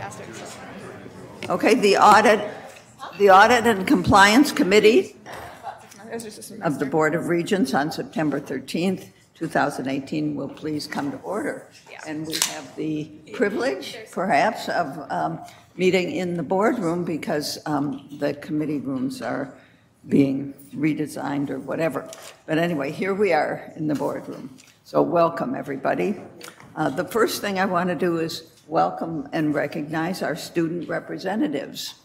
fantastic. So. Okay, the Audit and Compliance Committee of the Board of Regents on September 13th, 2018 will please come to order. Yeah. And we have the privilege, perhaps, of meeting in the boardroom because the committee rooms are being redesigned or whatever. But anyway, here we are in the boardroom. So welcome, everybody. The first thing I want to do is welcome and recognize our student representatives.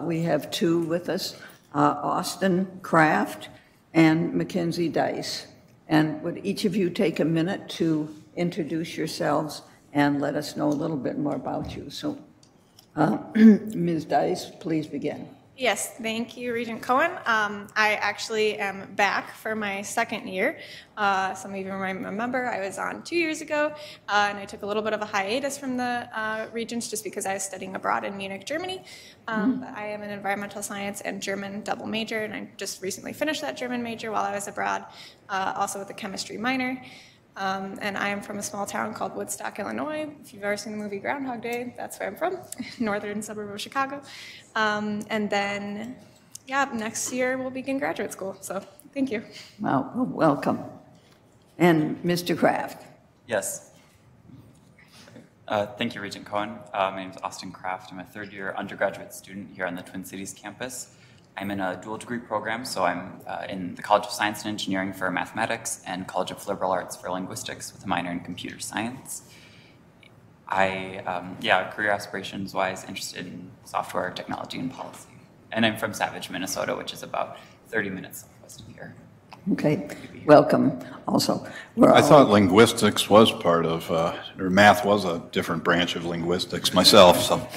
We have two with us, Austin Kraft and Mackenzie Dice. And would each of you take a minute to introduce yourselves and let us know a little bit more about you? So, Ms. Dice, please begin. Yes, thank you, Regent Cohen. I actually am back for my second year. Some of you might remember I was on 2 years ago, and I took a little bit of a hiatus from the Regents just because I was studying abroad in Munich, Germany. But I am an environmental science and German double major, and I just recently finished that German major while I was abroad, also with a chemistry minor. And I am from a small town called Woodstock, Illinois. If you've ever seen the movie Groundhog Day, that's where I'm from, northern suburb of Chicago. And then, yeah, next year we'll begin graduate school. So thank you. Well, welcome. And Mr. Kraft. Yes. Thank you, Regent Cohen. My name is Austin Kraft. I'm a third-year undergraduate student here on the Twin Cities campus. I'm in a dual degree program, so I'm in the College of Science and Engineering for mathematics and College of Liberal Arts for linguistics with a minor in computer science. Career aspirations-wise, interested in software, technology, and policy. And I'm from Savage, Minnesota, which is about 30 minutes southwest of here. Okay, welcome also. I thought linguistics was part of, or math was a different branch of linguistics myself, so.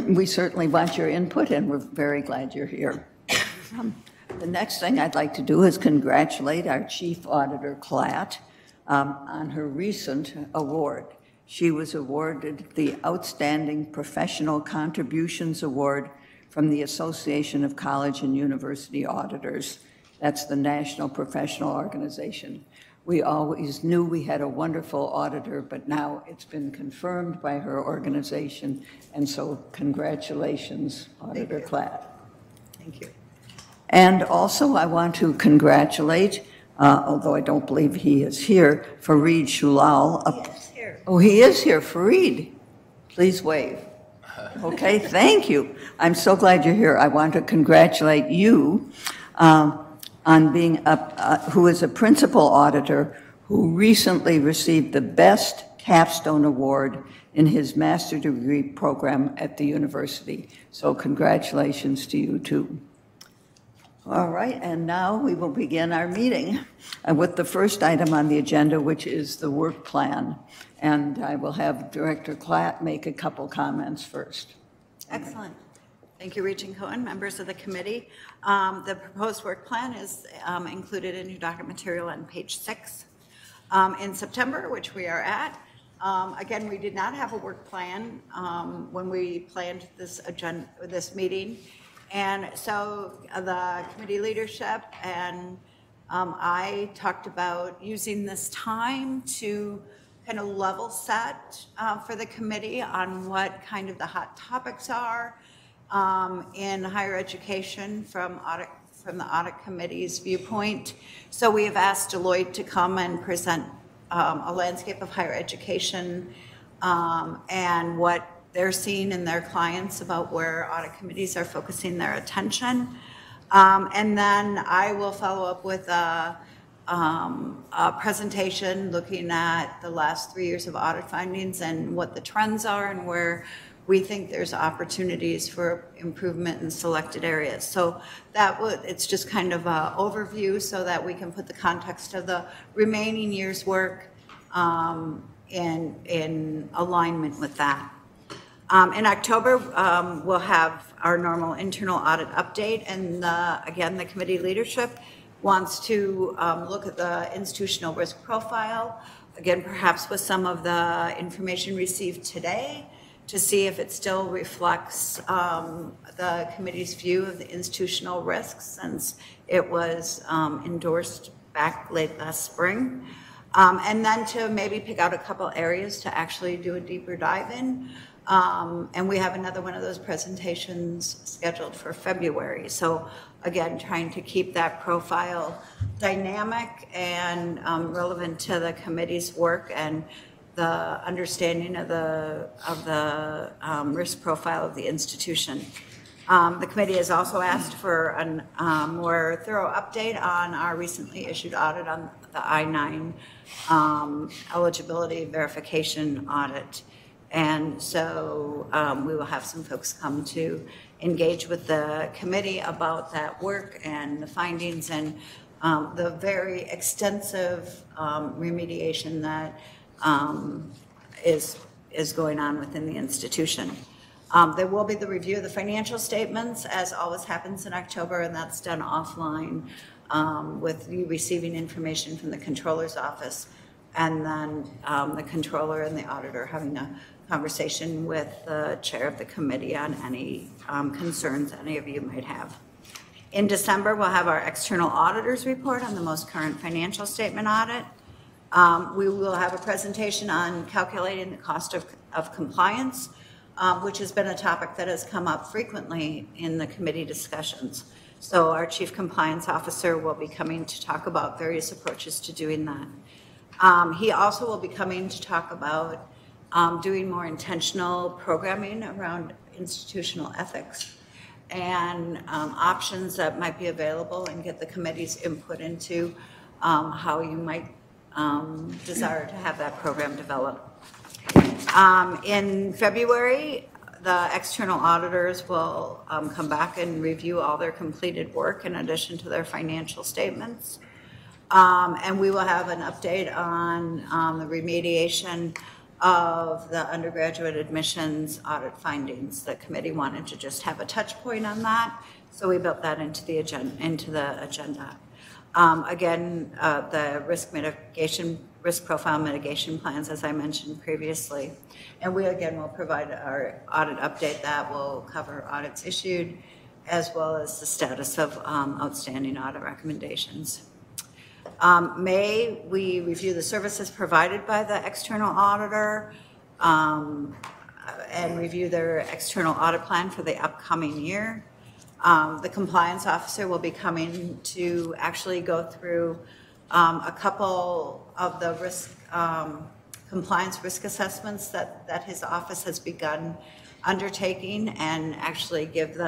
We certainly want your input, and we're very glad you're here. The next thing I'd like to do is congratulate our Chief Auditor, Klatt, on her recent award. She was awarded the Outstanding Professional Contributions Award from the Association of College and University Auditors. That's the national professional organization. We always knew we had a wonderful auditor, but now it's been confirmed by her organization, and so congratulations, Auditor Klatt. Thank you. And also I want to congratulate, although I don't believe he is here, Fareed Shulal. He is here. Oh, he is here. Fareed, please wave. Okay, thank you. I'm so glad you're here. I want to congratulate you on being who is a principal auditor who recently received the Best Capstone Award in his master's degree program at the university. So congratulations to you too. All right, and now we will begin our meeting with the first item on the agenda, which is the work plan. And I will have Director Klatt make a couple comments first. Excellent. Thank you, Regent Cohen, members of the committee. The proposed work plan is included in your document material on page 6. In September, which we are at, again, we did not have a work plan when we planned this meeting. And so the committee leadership and I talked about using this time to kind of level set for the committee on what kind of the hot topics are in higher education from the audit committee's viewpoint. So we have asked Deloitte to come and present a landscape of higher education and what they're seeing in their clients about where audit committees are focusing their attention. And then I will follow up with a presentation looking at the last 3 years of audit findings and what the trends are and where we think there's opportunities for improvement in selected areas. So it's just kind of an overview so that we can put the context of the remaining year's work in alignment with that. In October, we'll have our normal internal audit update, and again, the committee leadership wants to look at the institutional risk profile, again, perhaps with some of the information received today, to see if it still reflects the committee's view of the institutional risks since it was endorsed back late last spring. And then to maybe pick out a couple areas to actually do a deeper dive in. And we have another one of those presentations scheduled for February. So again, trying to keep that profile dynamic and relevant to the committee's work and the understanding of the risk profile of the institution. The committee has also asked for a more thorough update on our recently issued audit on the I-9 eligibility verification audit. And so we will have some folks come to engage with the committee about that work and the findings and the very extensive remediation that is going on within the institution. There will be the review of the financial statements, as always happens in October, and that's done offline with you receiving information from the controller's office, and then the controller and the auditor having a conversation with the chair of the committee on any concerns any of you might have. In December, we'll have our external auditor's report on the most current financial statement audit. We will have a presentation on calculating the cost of compliance, which has been a topic that has come up frequently in the committee discussions. So our Chief Compliance Officer will be coming to talk about various approaches to doing that. He also will be coming to talk about doing more intentional programming around institutional ethics and options that might be available, and get the committee's input into how you might desire to have that program developed. In February, the external auditors will come back and review all their completed work in addition to their financial statements. And we will have an update on the remediation of the undergraduate admissions audit findings. The committee wanted to just have a touch point on that, so we built that into the agenda. Again, the risk profile mitigation plans, as I mentioned previously. And we, again, will provide our audit update that will cover audits issued, as well as the status of outstanding audit recommendations. May, we review the services provided by the external auditor and review their external audit plan for the upcoming year. The compliance officer will be coming to actually go through a couple of the compliance risk assessments that his office has begun undertaking, and actually give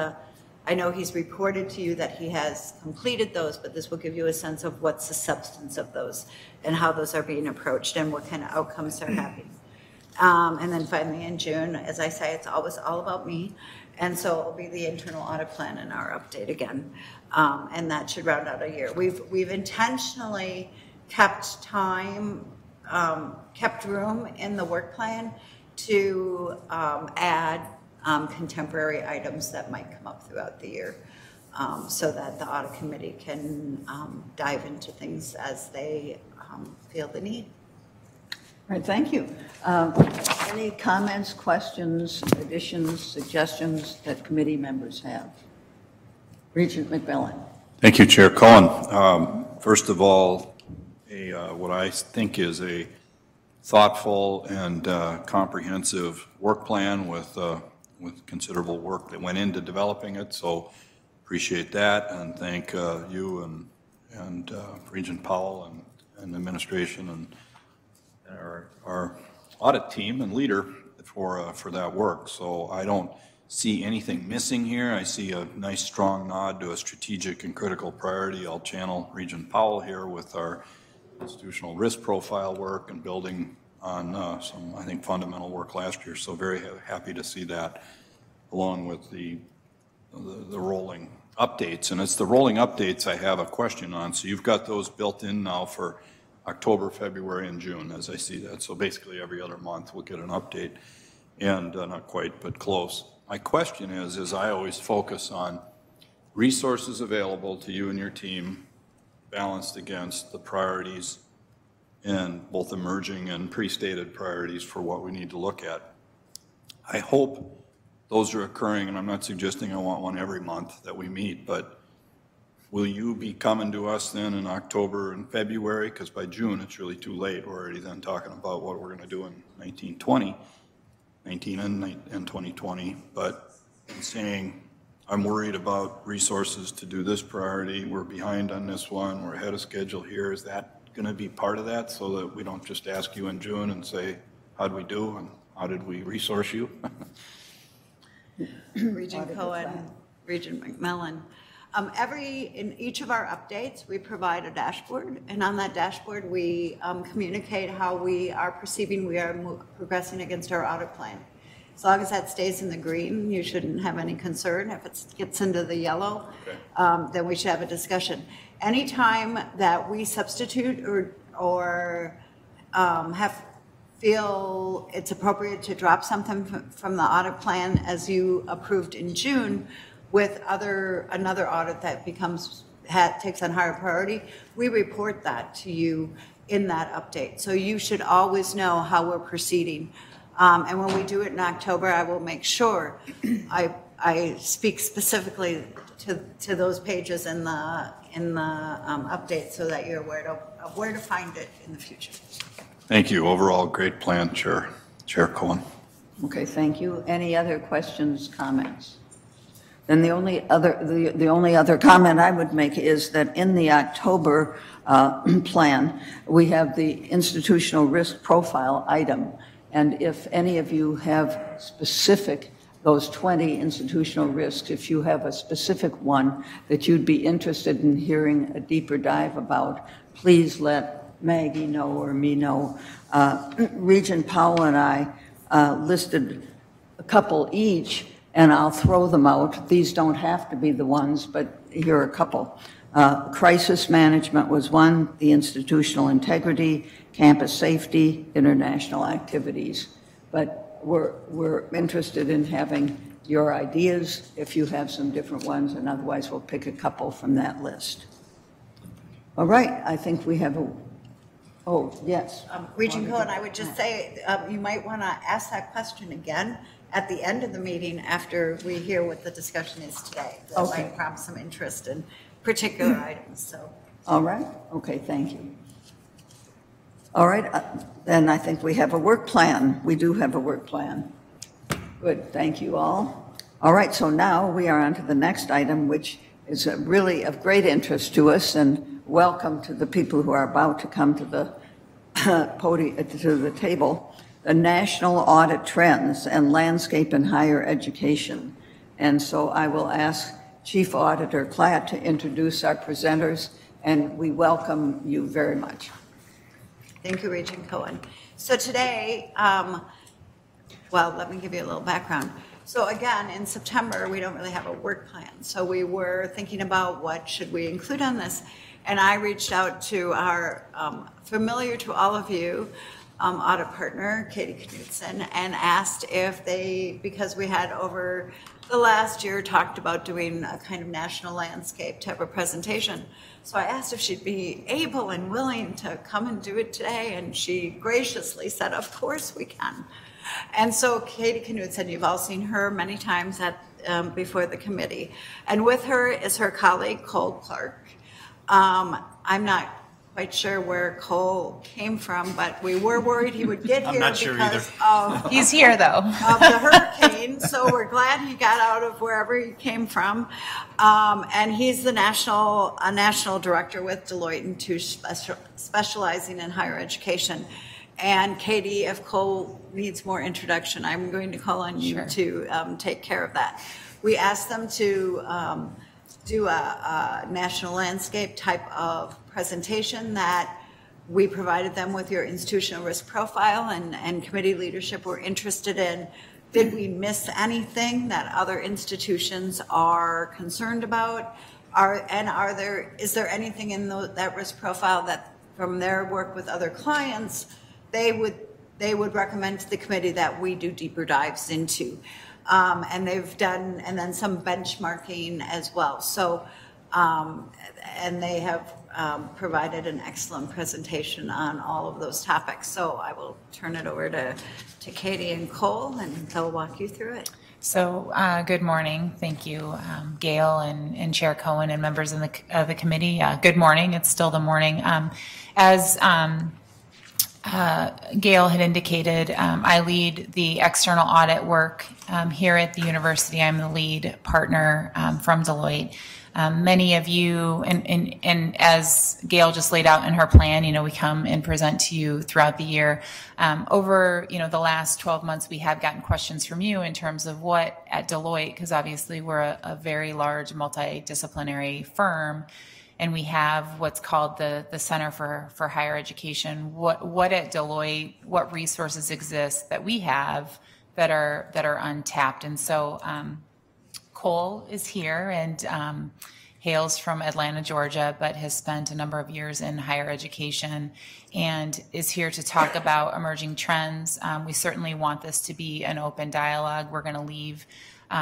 I know he's reported to you that he has completed those, but this will give you a sense of what's the substance of those and how those are being approached and what kind of outcomes they're having. And then finally in June, as I say, it's always all about me. And so it will be the internal audit plan and our update again. And that should round out a year. We've intentionally kept kept room in the work plan to add contemporary items that might come up throughout the year, so that the audit committee can dive into things as they feel the need. All right, thank you. Any comments, questions, additions, suggestions that committee members have? Regent McMillan. Thank you, Chair Cohen. First of all, what I think is a thoughtful and comprehensive work plan with considerable work that went into developing it. So appreciate that, and thank you and Regent Powell and the administration and our audit team and leader for that work. So I don't see anything missing here. I see a nice strong nod to a strategic and critical priority. I'll channel Regent Powell here with our institutional risk profile work and building on some, I think, fundamental work last year. So very happy to see that, along with the rolling updates. And it's the rolling updates I have a question on. So you've got those built in now for October, February, and June, as I see that. So basically every other month we'll get an update, and not quite, but close. My question is I always focus on resources available to you and your team balanced against the priorities and both emerging and pre-stated priorities for what we need to look at. I hope those are occurring, and I'm not suggesting I want one every month that we meet, but will you be coming to us then in October and February? Because by June, it's really too late. We're already then talking about what we're going to do in 1920, 19 and 2020. But in saying, I'm worried about resources to do this priority, we're behind on this one, we're ahead of schedule here, is that going to be part of that so that we don't just ask you in June and say, how'd we do and how did we resource you? Regent Cohen, Regent McMillan. In each of our updates, we provide a dashboard, and on that dashboard, we communicate how we are perceiving we are progressing against our audit plan. As long as that stays in the green, you shouldn't have any concern. If it gets into the yellow, then we should have a discussion. Anytime that we substitute or feel it's appropriate to drop something from the audit plan as you approved in June with another audit that takes on higher priority, we report that to you in that update. So you should always know how we're proceeding. And when we do it in October, I will make sure I speak specifically to those pages in the update so that you're aware of where to find it in the future. Thank you. Overall, great plan, Chair Cohen. Okay, thank you. Any other questions, comments? Then the only other comment I would make is that in the October plan, we have the institutional risk profile item. And if any of you have those 20 institutional risks, if you have a specific one that you'd be interested in hearing a deeper dive about, please let Maggie know or me know. Regent Powell and I listed a couple each, and I'll throw them out. These don't have to be the ones, but here are a couple. Crisis management was one, the institutional integrity, campus safety, international activities. But we're interested in having your ideas if you have some different ones, and otherwise we'll pick a couple from that list. All right, I think we have yes. Regent Cohen, I would just say you might want to ask that question again at the end of the meeting after we hear what the discussion is today. That might prompt some interest in particular items. So. All right. Okay, thank you. All right, then I think we have a work plan. We do have a work plan. Good, thank you all. All right, so now we are on to the next item, which is really of great interest to us, and welcome to the people who are about to come to the podium, to the table, the National Audit Trends and Landscape in Higher Education. And so I will ask Chief Auditor Klatt to introduce our presenters, and we welcome you very much. Thank you, Regent Cohen. So today, well, let me give you a little background. So again, in September, we don't really have a work plan. So we were thinking about what should we include on this. And I reached out to our familiar to all of you audit partner, Katie Knudsen, and asked if because we had over the last year talked about doing a kind of national landscape type of presentation. So I asked if she'd be able and willing to come and do it today, and she graciously said, of course we can. And so Katie Knudsen, you've all seen her many times before the committee. And with her is her colleague, Cole Clark. I'm not quite sure where Cole came from, but we were worried he would get here because he's here though. Of the hurricane. So we're glad he got out of wherever he came from. And he's the national director with Deloitte & Touche, specializing in higher education. And Katie, if Cole needs more introduction, I'm going to call on you to take care of that. We asked them to do a national landscape type of presentation that we provided them with your institutional risk profile, and committee leadership were interested in. Did we miss anything that other institutions are concerned about? Is there anything in that risk profile that from their work with other clients they would recommend to the committee that we do deeper dives into? And they've done, and then some benchmarking as well. So, and they have provided an excellent presentation on all of those topics. So I will turn it over to Katie and Cole, and they'll walk you through it. So good morning. Thank you, Gail and Chair Cohen and members of the committee. Good morning. It's still the morning. As Gail had indicated, I lead the external audit work here at the university. I'm the lead partner from Deloitte. Many of you, and as Gail just laid out in her plan, we come and present to you throughout the year. Over, the last 12 months, we have gotten questions from you in terms of what at Deloitte, because obviously we're a very large multidisciplinary firm, and we have what's called the Center for Higher Education. What at Deloitte, what resources exist that we have that are untapped? And so Cole is here and hails from Atlanta, Georgia, but has spent a number of years in higher education and is here to talk about emerging trends. We certainly want this to be an open dialogue. We're going to leave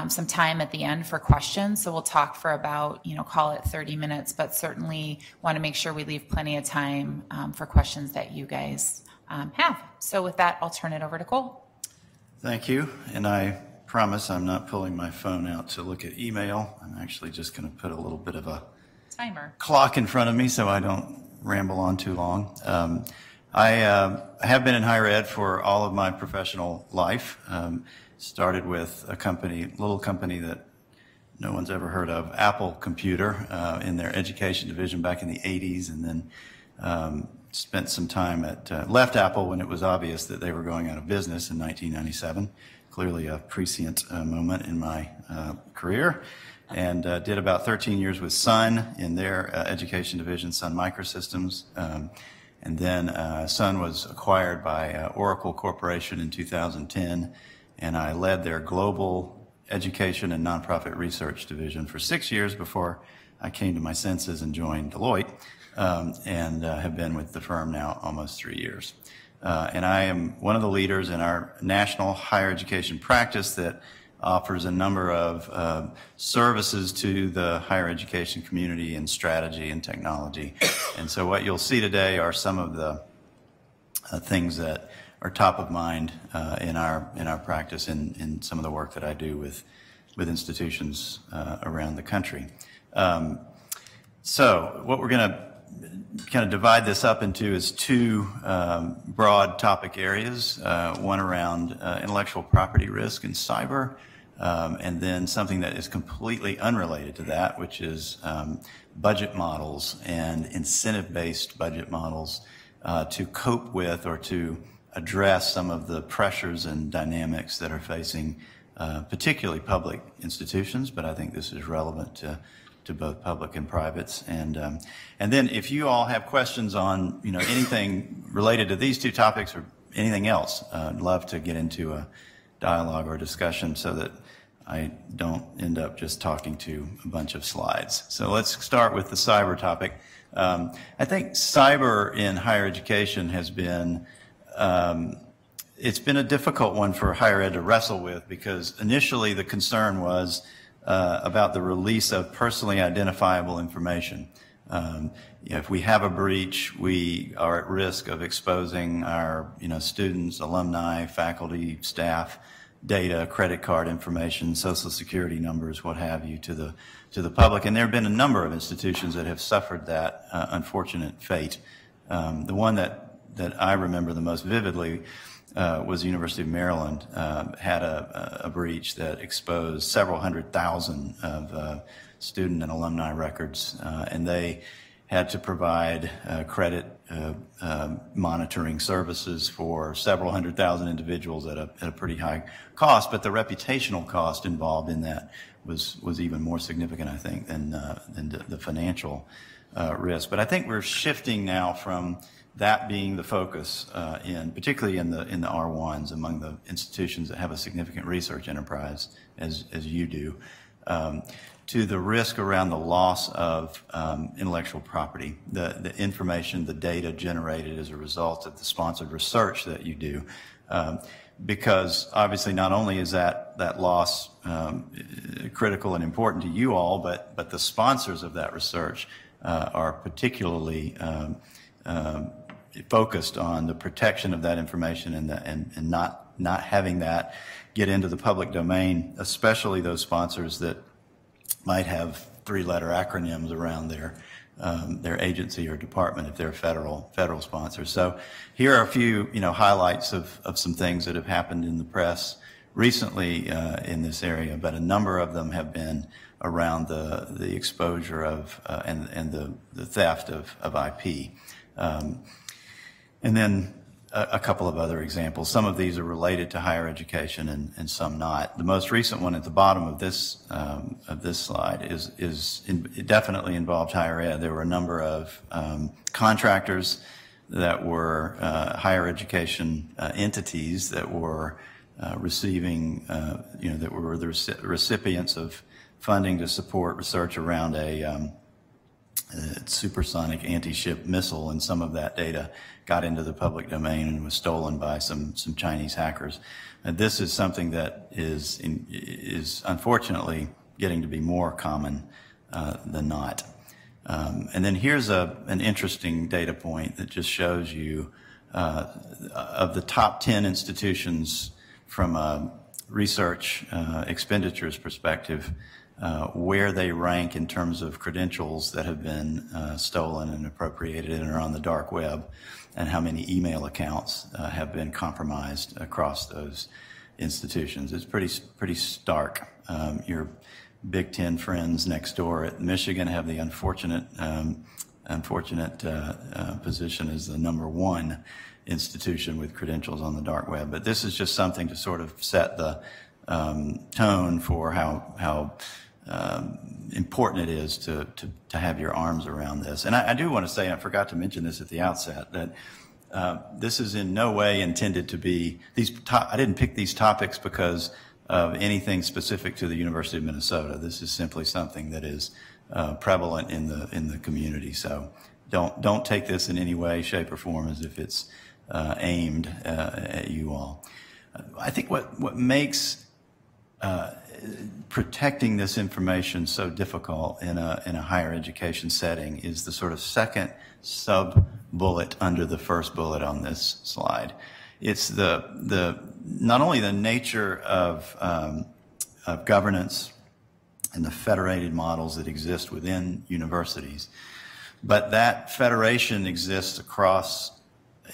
some time at the end for questions. So we'll talk for about, call it 30 minutes, but certainly want to make sure we leave plenty of time for questions that you guys have. So with that, I'll turn it over to Cole. Thank you. And I promise I'm not pulling my phone out to look at email. I'm actually just going to put a little bit of a timer clock in front of me so I don't ramble on too long. I have been in higher ed for all of my professional life. Started with a little company that no one's ever heard of, Apple Computer, in their education division back in the 80s, and then spent some time left Apple when it was obvious that they were going out of business in 1997. Clearly a prescient moment in my career, and did about 13 years with Sun in their education division, Sun Microsystems. And then Sun was acquired by Oracle Corporation in 2010, and I led their global education and nonprofit research division for 6 years before I came to my senses and joined Deloitte, and have been with the firm now almost 3 years. And I am one of the leaders in our national higher education practice that offers a number of services to the higher education community in strategy and technology. And so what you'll see today are some of the things that are top of mind in our practice in some of the work that I do with institutions around the country. So what we're going to kind of divide this up into is two broad topic areas, one around intellectual property risk and cyber, and then something that is completely unrelated to that, which is budget models and incentive-based budget models to cope with or to address some of the pressures and dynamics that are facing particularly public institutions, but I think this is relevant to both public and privates. And then if you all have questions on anything related to these two topics or anything else, I'd love to get into a dialogue or discussion so that I don't end up just talking to a bunch of slides. So let's start with the cyber topic. I think cyber in higher education has been it's been a difficult one for higher ed to wrestle with, because initially the concern was about the release of personally identifiable information. If we have a breach, we are at risk of exposing our students, alumni, faculty, staff, data, credit card information, social security numbers, what have you, to the public. And there have been a number of institutions that have suffered that unfortunate fate. The one that I remember the most vividly was the University of Maryland, had a breach that exposed several 100,000 of student and alumni records, and they had to provide credit monitoring services for several 100,000 individuals at a pretty high cost. But the reputational cost involved in that was even more significant, I think, than the financial risk. But I think we're shifting now from that being the focus, particularly in the R1s, among the institutions that have a significant research enterprise, as you do, to the risk around the loss of intellectual property, the information, the data generated as a result of the sponsored research that you do. Because obviously not only is that loss critical and important to you all, but the sponsors of that research are particularly focused on the protection of that information and not having that get into the public domain, especially those sponsors that might have three-letter acronyms around their agency or department if they're federal sponsors. So here are a few, highlights of some things that have happened in the press recently in this area, but a number of them have been around the exposure of and the theft of IP. And then a couple of other examples. Some of these are related to higher education and some not. The most recent one at the bottom of this slide it definitely involved higher ed. There were a number of contractors that were higher education entities that were receiving, that were the recipients of funding to support research around a supersonic anti-ship missile, and some of that data got into the public domain and was stolen by some Chinese hackers. And this is something that is unfortunately getting to be more common than not. And then here's an interesting data point that just shows you of the top 10 institutions from a research expenditures perspective, where they rank in terms of credentials that have been stolen and appropriated and are on the dark web, and how many email accounts have been compromised across those institutions. It's pretty stark. Your Big Ten friends next door at Michigan have the unfortunate position as the #1 institution with credentials on the dark web. But this is just something to sort of set the tone for how important it is to have your arms around this. And I do want to say, I forgot to mention this at the outset, that this is in no way intended to be, I didn't pick these topics because of anything specific to the University of Minnesota. This is simply something that is prevalent in the community. So don't take this in any way, shape, or form as if it's aimed at you all. I think what makes protecting this information so difficult in a higher education setting is the sort of second sub-bullet under the first bullet on this slide. It's not only the nature of governance and the federated models that exist within universities, but that federation exists across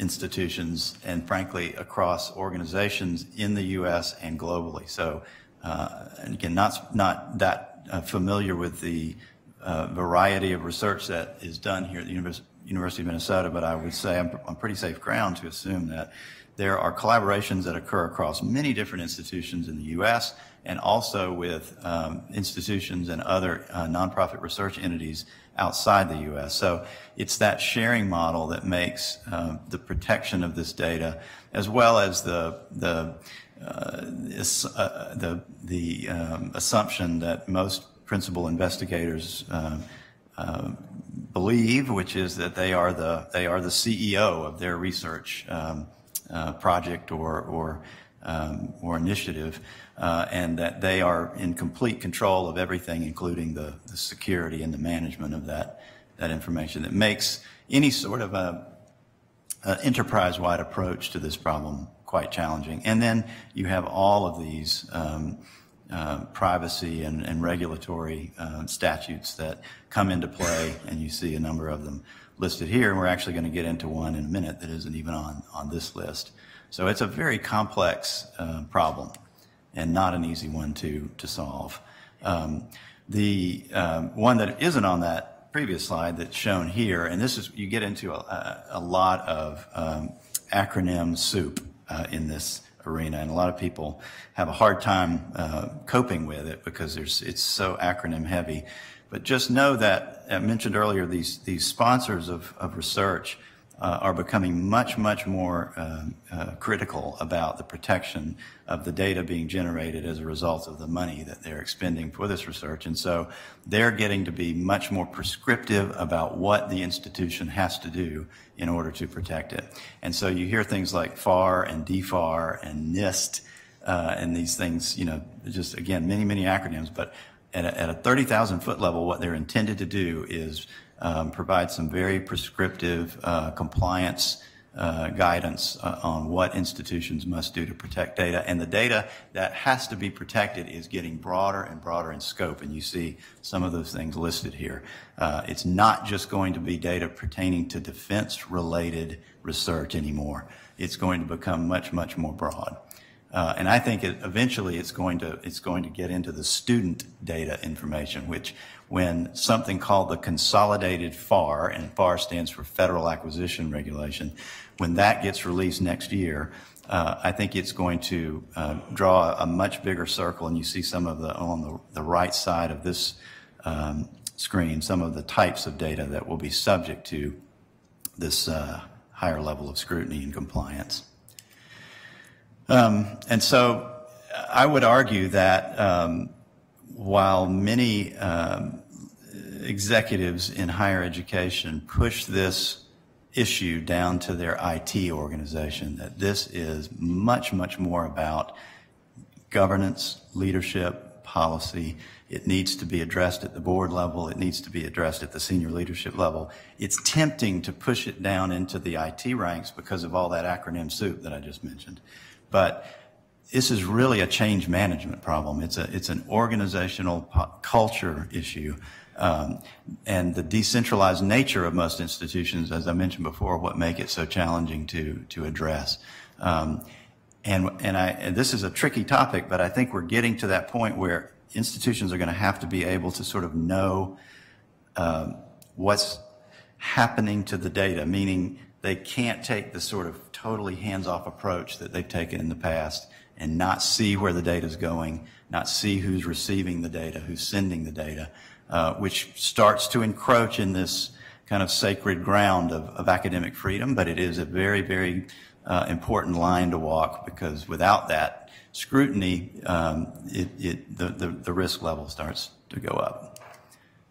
institutions and frankly across organizations in the U.S. and globally. So and again, not that familiar with the variety of research that is done here at the University of Minnesota, but I would say I'm on pretty safe ground to assume that there are collaborations that occur across many different institutions in the U.S. and also with institutions and other nonprofit research entities outside the U.S. So it's that sharing model that makes the protection of this data, as well as the assumption that most principal investigators believe, which is that they are the CEO of their research project or initiative, and that they are in complete control of everything, including the security and the management of that information. That makes any sort of a enterprise-wide approach to this problem quite challenging. And then you have all of these privacy and regulatory statutes that come into play, and you see a number of them listed here, and we're actually going to get into one in a minute that isn't even on this list. So it's a very complex problem and not an easy one to solve. The one that isn't on that previous slide that's shown here, and this is, you get into a lot of acronym soup in this arena, and a lot of people have a hard time coping with it because it's so acronym heavy. But just know that, I mentioned earlier, these sponsors of research are becoming much more critical about the protection of the data being generated as a result of the money that they're expending for this research. And so they're getting to be much more prescriptive about what the institution has to do in order to protect it. And so you hear things like FAR and DFAR and NIST and these things, just again, many acronyms, but at a 30,000 foot level, what they're intended to do is provide some very prescriptive compliance guidance on what institutions must do to protect data. And the data that has to be protected is getting broader and broader in scope, and you see some of those things listed here. It's not just going to be data pertaining to defense-related research anymore. It's going to become much, much more broad. And I think eventually it's going to get into the student data information, which when something called the consolidated FAR, and FAR stands for Federal Acquisition Regulation, when that gets released next year, I think it's going to draw a much bigger circle, and you see some of on the right side of this screen, some of the types of data that will be subject to this higher level of scrutiny and compliance. And so I would argue that while many executives in higher education push this issue down to their IT organization, that this is much, much more about governance, leadership, policy. It needs to be addressed at the board level. It needs to be addressed at the senior leadership level. It's tempting to push it down into the IT ranks because of all that acronym soup that I just mentioned. But this is really a change management problem. It's an organizational culture issue. And the decentralized nature of most institutions, as I mentioned before, what make it so challenging to address. And this is a tricky topic, but I think we're getting to that point where institutions are going to have to be able to sort of know what's happening to the data, meaning they can't take the sort of totally hands-off approach that they've taken in the past and not see where the data is going, not see who's receiving the data, who's sending the data, which starts to encroach in this kind of sacred ground of academic freedom, but it is a very, very important line to walk, because without that scrutiny, the risk level starts to go up.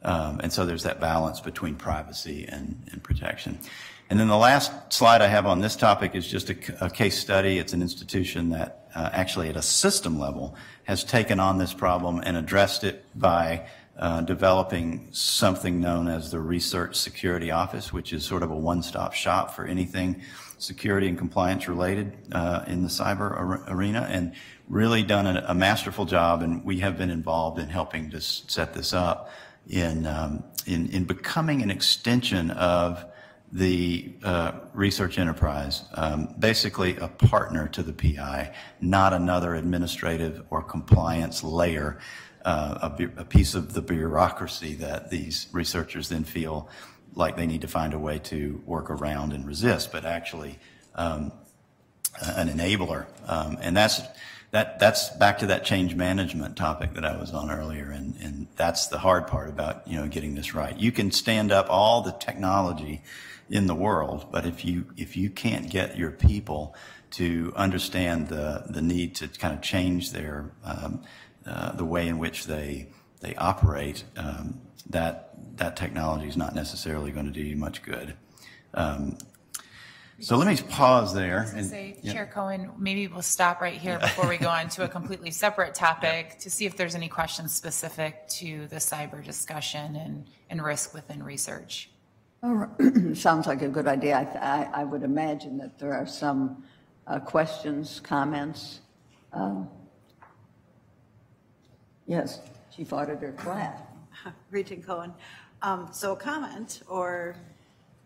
And so there's that balance between privacy and protection. And then the last slide I have on this topic is just a case study. It's an institution that actually at a system level has taken on this problem and addressed it by developing something known as the Research Security Office, which is sort of a one-stop shop for anything security and compliance related in the cyber arena, and really done a masterful job. And we have been involved in helping to set this up in becoming an extension of the research enterprise, basically a partner to the PI, not another administrative or compliance layer, a piece of the bureaucracy that these researchers then feel like they need to find a way to work around and resist, but actually an enabler. And that's back to that change management topic that I was on earlier, and that's the hard part about getting this right. You can stand up all the technology in the world, but if you can't get your people to understand the need to kind of change their the way in which they operate, that technology is not necessarily going to do you much good. So let me pause there. Chair Cohen, maybe we'll stop right here before we go on to a completely separate topic to see if there's any questions specific to the cyber discussion and risk within research. Sounds like a good idea. I would imagine that there are some questions, comments. Yes, Chief Auditor Platt. Regent Cohen. So a comment or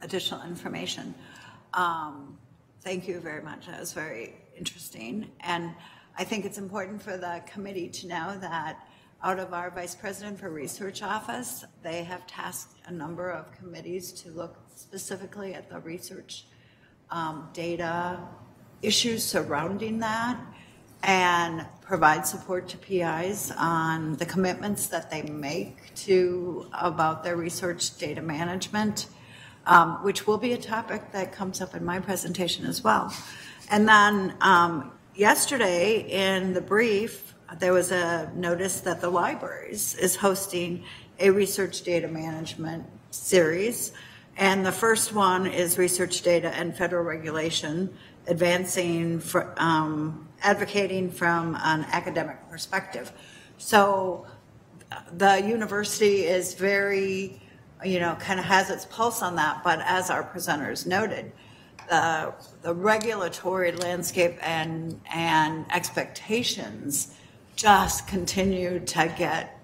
additional information. Thank you very much. That was very interesting. And I think it's important for the committee to know that out of our Vice President for Research Office, they have tasked a number of committees to look specifically at the research data issues surrounding that and provide support to PIs on the commitments that they make about their research data management, which will be a topic that comes up in my presentation as well. And then yesterday in the brief, there was a notice that the libraries is hosting a research data management series. And the first one is research data and federal regulation, advancing, advocating from an academic perspective. So the university is very, kind of has its pulse on that, but as our presenters noted, the regulatory landscape and expectations just continue to get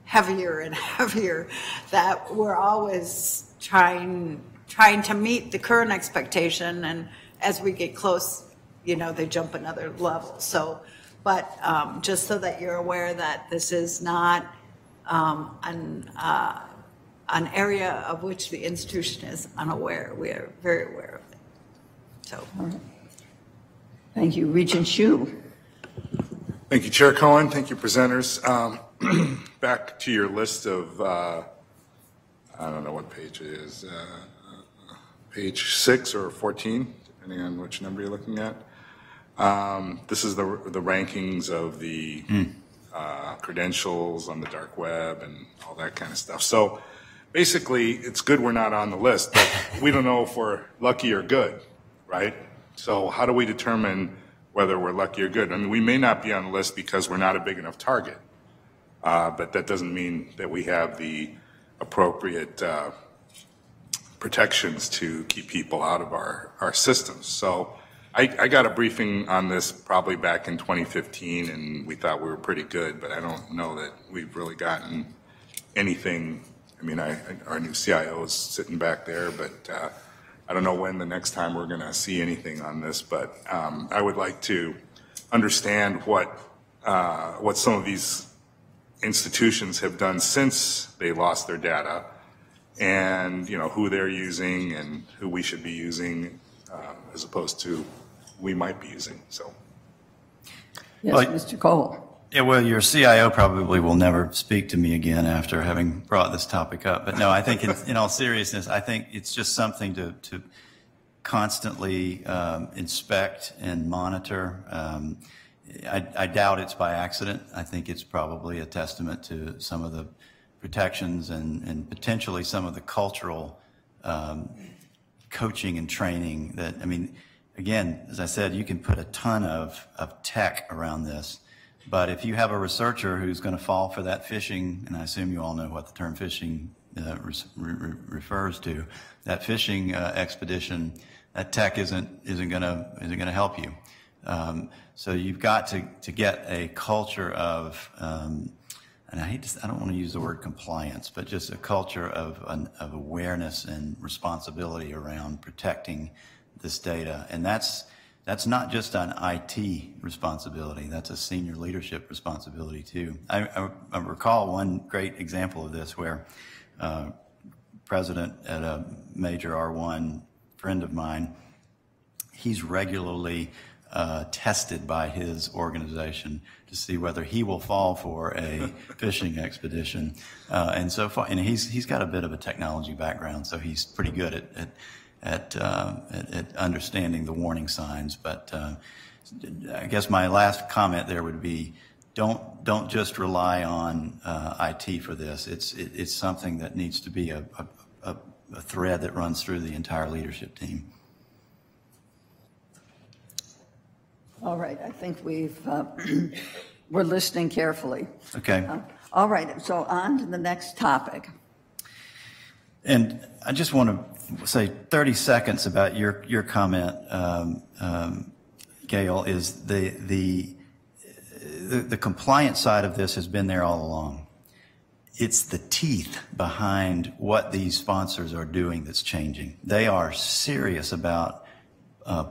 heavier and heavier, that we're always trying to meet the current expectation, and as we get close, you know, they jump another level. So, but just so that you're aware that this is not an area of which the institution is unaware. We are very aware of it. So, All right. Thank you. Regent Hsu. Thank you, Chair Cohen. Thank you, presenters. Back to your list of, I don't know what page it is, page 6 or 14, depending on which number you're looking at. This is the rankings of the credentials on the dark web and all that kind of stuff. So basically, it's good we're not on the list, but we don't know if we're lucky or good, right? So how do we determine whether we're lucky or good? I mean, we may not be on the list because we're not a big enough target, but that doesn't mean that we have the appropriate protections to keep people out of our systems. So I got a briefing on this probably back in 2015, and we thought we were pretty good, but I don't know that we've really gotten anything. I mean, our new CIO is sitting back there, but I don't know when the next time we're going to see anything on this. But I would like to understand what some of these institutions have done since they lost their data, and you know who they're using and who we should be using, as opposed to we might be using. So, Yes, well, Mr. Cole. Yeah, well, your CIO probably will never speak to me again after having brought this topic up. But no, I think in all seriousness, I think it's just something to constantly inspect and monitor. I doubt it's by accident. I think it's probably a testament to some of the protections and potentially some of the cultural coaching and training that, I mean, again, as I said, you can put a ton of tech around this, but if you have a researcher who's going to fall for that phishing, and I assume you all know what the term phishing refers to, that phishing expedition, that tech isn't going to help you. So you've got to get a culture of, and I don't want to use the word compliance, but just a culture of awareness and responsibility around protecting this data. And that's not just an IT responsibility, that's a senior leadership responsibility too. I recall one great example of this where president at a major R1 friend of mine, he's regularly tested by his organization to see whether he will fall for a phishing expedition. And so far, and he's got a bit of a technology background, so he's pretty good at understanding the warning signs. But I guess my last comment there would be, don't just rely on IT for this. It's something that needs to be a thread that runs through the entire leadership team. All right, I think we're listening carefully. Okay. All right, so on to the next topic. And I just want to say 30 seconds about your comment, Gail, is the compliance side of this has been there all along. It's the teeth behind what these sponsors are doing that's changing. They are serious about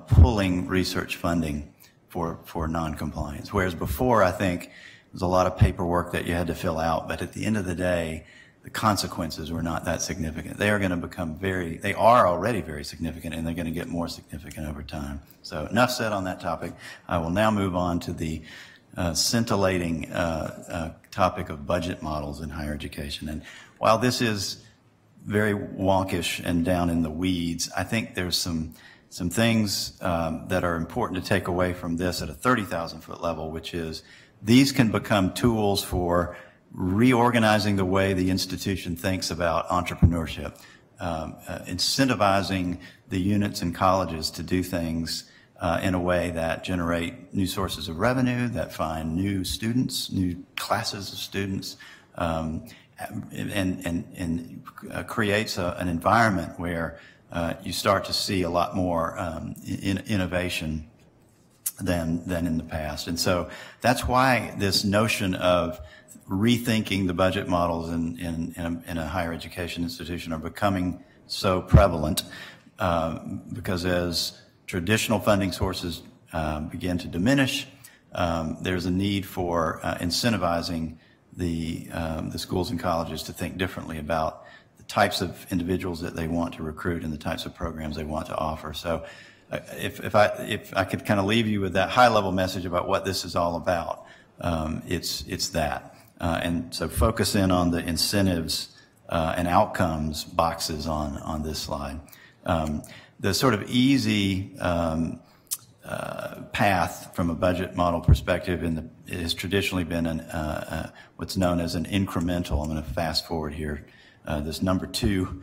pulling research funding for non-compliance. Whereas before, I think, there was a lot of paperwork that you had to fill out, but at the end of the day, the consequences were not that significant. They are going to become they are already very significant, and they're going to get more significant over time. So enough said on that topic. I will now move on to the scintillating topic of budget models in higher education. And while this is very wonkish and down in the weeds, I think there's some things that are important to take away from this at a 30,000-foot level, which is these can become tools for reorganizing the way the institution thinks about entrepreneurship, incentivizing the units and colleges to do things in a way that generate new sources of revenue, that find new students, new classes of students, and creates an environment where you start to see a lot more innovation than in the past. And so that's why this notion of rethinking the budget models in a higher education institution are becoming so prevalent, because as traditional funding sources begin to diminish, there's a need for incentivizing the schools and colleges to think differently about the types of individuals that they want to recruit and the types of programs they want to offer. So if I could kind of leave you with that high level message about what this is all about, it's that. And so focus in on the incentives and outcomes boxes on this slide. The sort of easy path from a budget model perspective has traditionally been what's known as an incremental. I'm going to fast forward here. This number 2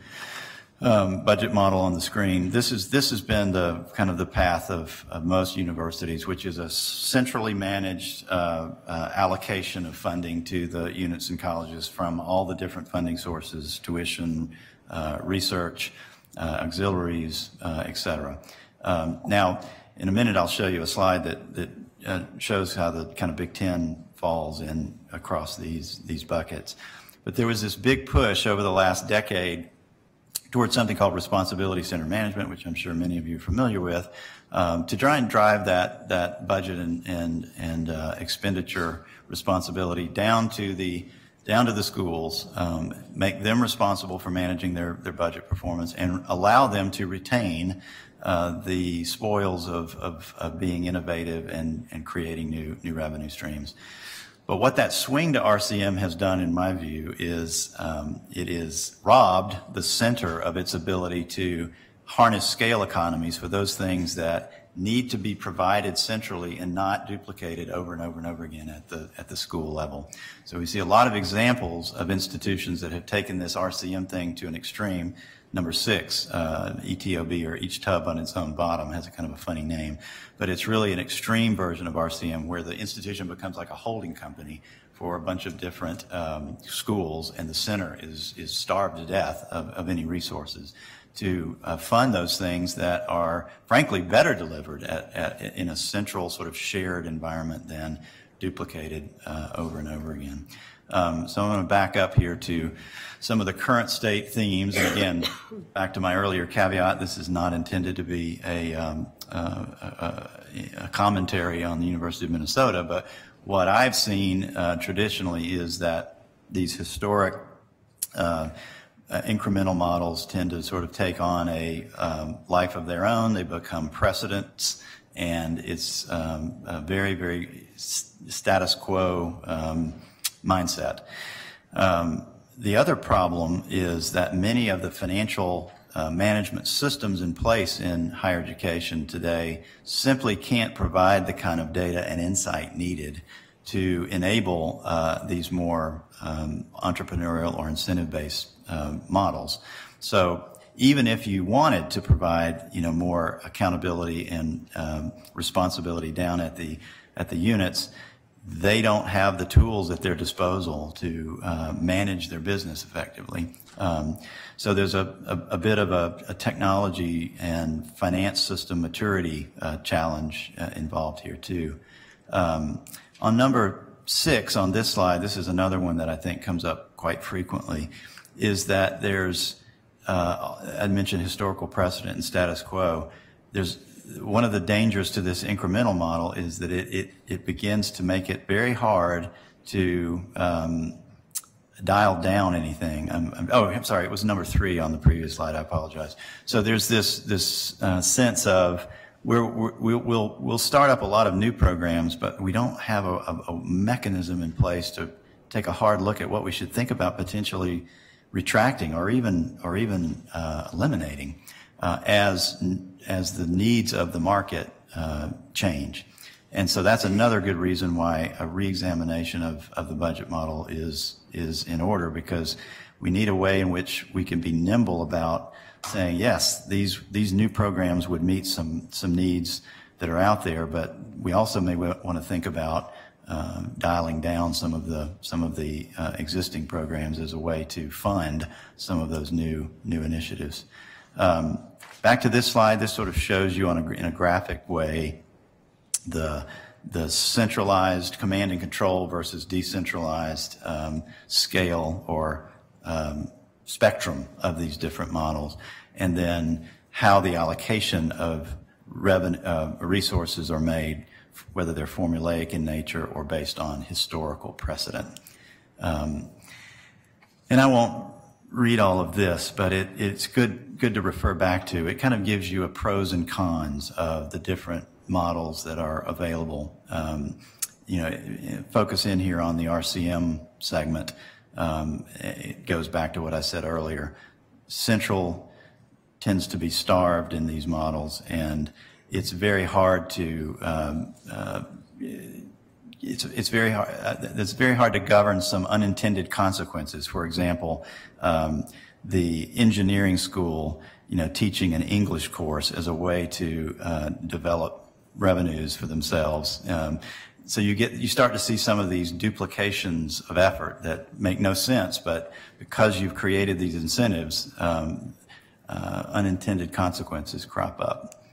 budget model on the screen. This has been the kind of the path of most universities, which is a centrally managed allocation of funding to the units and colleges from all the different funding sources: tuition, research, auxiliaries, et cetera. Now, in a minute, I'll show you a slide that shows how the kind of Big Ten falls in across these buckets. But there was this big push over the last decade towards something called responsibility center management, which I'm sure many of you are familiar with, to try and drive that budget and expenditure responsibility down to the schools, make them responsible for managing their budget performance, and allow them to retain the spoils of being innovative and creating new revenue streams. But what that swing to RCM has done, in my view, is it is robbed the center of its ability to harness scale economies for those things that need to be provided centrally and not duplicated over and over and over again at the school level. So we see a lot of examples of institutions that have taken this RCM thing to an extreme. Number 6, ETOB, or each tub on its own bottom, has a kind of a funny name, but it's really an extreme version of RCM where the institution becomes like a holding company for a bunch of different schools, and the center is starved to death of any resources to fund those things that are, frankly, better delivered in a central sort of shared environment than duplicated over and over again. So I'm going to back up here to some of the current state themes. And again, back to my earlier caveat, this is not intended to be a commentary on the University of Minnesota, but what I've seen traditionally is that these historic incremental models tend to sort of take on a life of their own. They become precedents, and it's a very, very status quo mindset. The other problem is that many of the financial management systems in place in higher education today simply can't provide the kind of data and insight needed to enable these more entrepreneurial or incentive-based models. So even if you wanted to provide, more accountability and responsibility down at the units, they don't have the tools at their disposal to manage their business effectively. So there's a bit of a technology and finance system maturity challenge involved here too. On number 6 on this slide, this is another one that I think comes up quite frequently, is that there's, I mentioned historical precedent and status quo. There's one of the dangers to this incremental model is that it begins to make it very hard to dial down anything. I'm sorry, it was number 3 on the previous slide. I apologize. So there's this sense of we'll start up a lot of new programs, but we don't have a mechanism in place to take a hard look at what we should think about potentially retracting or even eliminating as the needs of the market change. And so that's another good reason why a reexamination of the budget model is in order, because we need a way in which we can be nimble about saying, yes, these new programs would meet some needs that are out there, but we also may want to think about dialing down some of the existing programs as a way to fund some of those new initiatives. Back to this slide, this sort of shows you in a graphic way the centralized command and control versus decentralized scale or spectrum of these different models, and then how the allocation of resources are made, whether they're formulaic in nature or based on historical precedent. And I won't read all of this, but it's good to refer back to. It kind of gives you a pros and cons of the different models that are available. Focus in here on the RCM segment. It goes back to what I said earlier. Central tends to be starved in these models, and it's very hard to it's very hard to govern some unintended consequences. For example, the engineering school, teaching an English course as a way to develop revenues for themselves. So you start to see some of these duplications of effort that make no sense, but because you've created these incentives, unintended consequences crop up.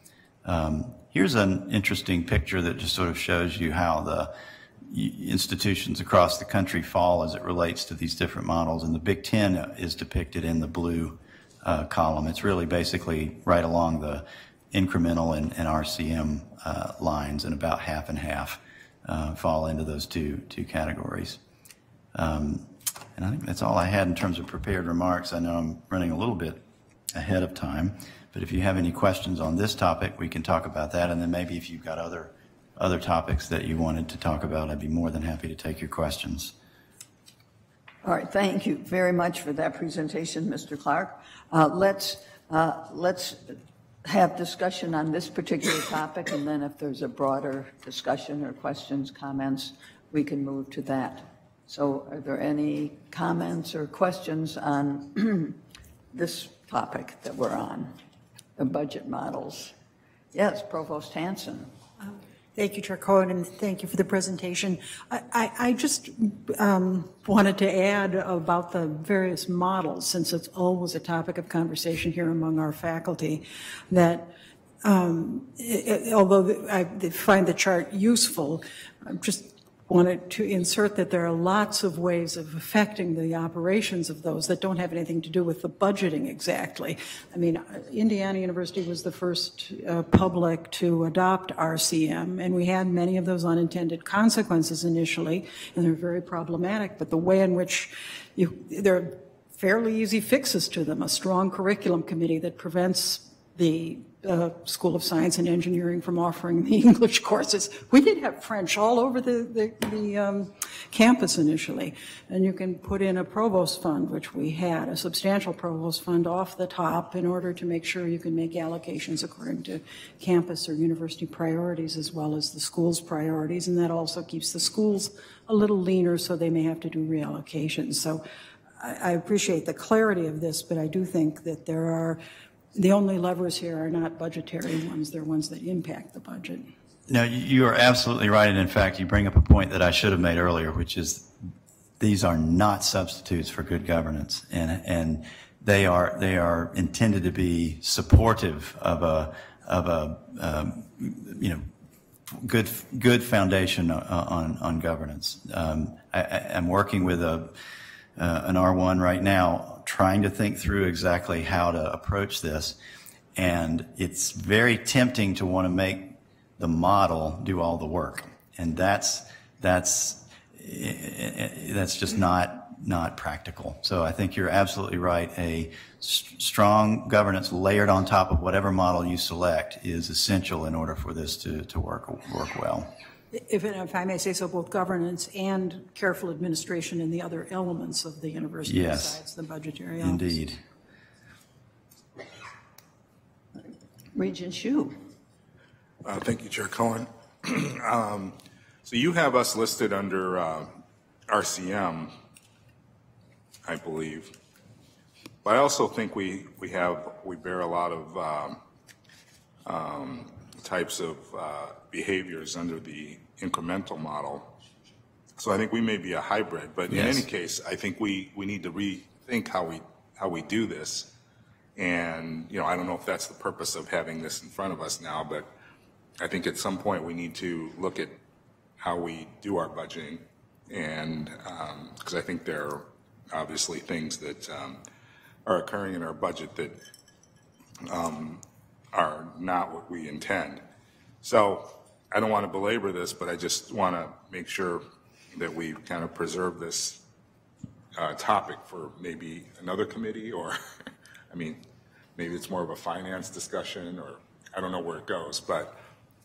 Here's an interesting picture that just sort of shows you how the institutions across the country fall as it relates to these different models, and the Big Ten is depicted in the blue column. It's really basically right along the incremental and RCM lines, and about half and half fall into those two categories. And I think that's all I had in terms of prepared remarks. I know I'm running a little bit ahead of time, but if you have any questions on this topic, we can talk about that, and then maybe if you've got other topics that you wanted to talk about, I'd be more than happy to take your questions. All right, thank you very much for that presentation, Mr. Clark. Let's have discussion on this particular topic, and then if there's a broader discussion or questions, comments, we can move to that. So are there any comments or questions on this topic that we're on, the budget models? Yes, Provost Hanson. Thank you, Chair Cohen, and thank you for the presentation. I just wanted to add about the various models, since it's always a topic of conversation here among our faculty, that although I find the chart useful, I just wanted to insert that there are lots of ways of affecting the operations of those that don't have anything to do with the budgeting exactly. I mean, Indiana University was the first public to adopt RCM, and we had many of those unintended consequences initially, and they're very problematic, but the way in which there are fairly easy fixes to them, a strong curriculum committee that prevents the School of Science and Engineering from offering the English courses. We did have French all over the campus initially, and you can put in a provost fund, which we had, a substantial provost fund off the top in order to make sure you can make allocations according to campus or university priorities as well as the school's priorities, and that also keeps the schools a little leaner so they may have to do reallocations. So I appreciate the clarity of this, but I do think that the only levers here are not budgetary ones, they're ones that impact the budget. No, you are absolutely right, and in fact, you bring up a point that I should have made earlier, which is these are not substitutes for good governance, and they are intended to be supportive of a good foundation on governance. I'm working with an R1 right now, trying to think through exactly how to approach this, and it's very tempting to want to make the model do all the work, and that's just not practical. So I think you're absolutely right. A strong governance layered on top of whatever model you select is essential in order for this to work well. If I may say so, both governance and careful administration and the other elements of the university besides the budgetary elements. Indeed. Regent Hsu. Thank you, Chair Cohen. So you have us listed under RCM, I believe. But I also think we bear a lot of types of behaviors under the incremental model. So I think we may be a hybrid, but in any case, I think we need to rethink how we do this. And, I don't know if that's the purpose of having this in front of us now, but I think at some point we need to look at how we do our budgeting. And because I think there are obviously things that are occurring in our budget that are not what we intend. So I don't want to belabor this, but I just want to make sure that we kind of preserve this topic for maybe another committee, or, I mean, maybe it's more of a finance discussion, or I don't know where it goes, but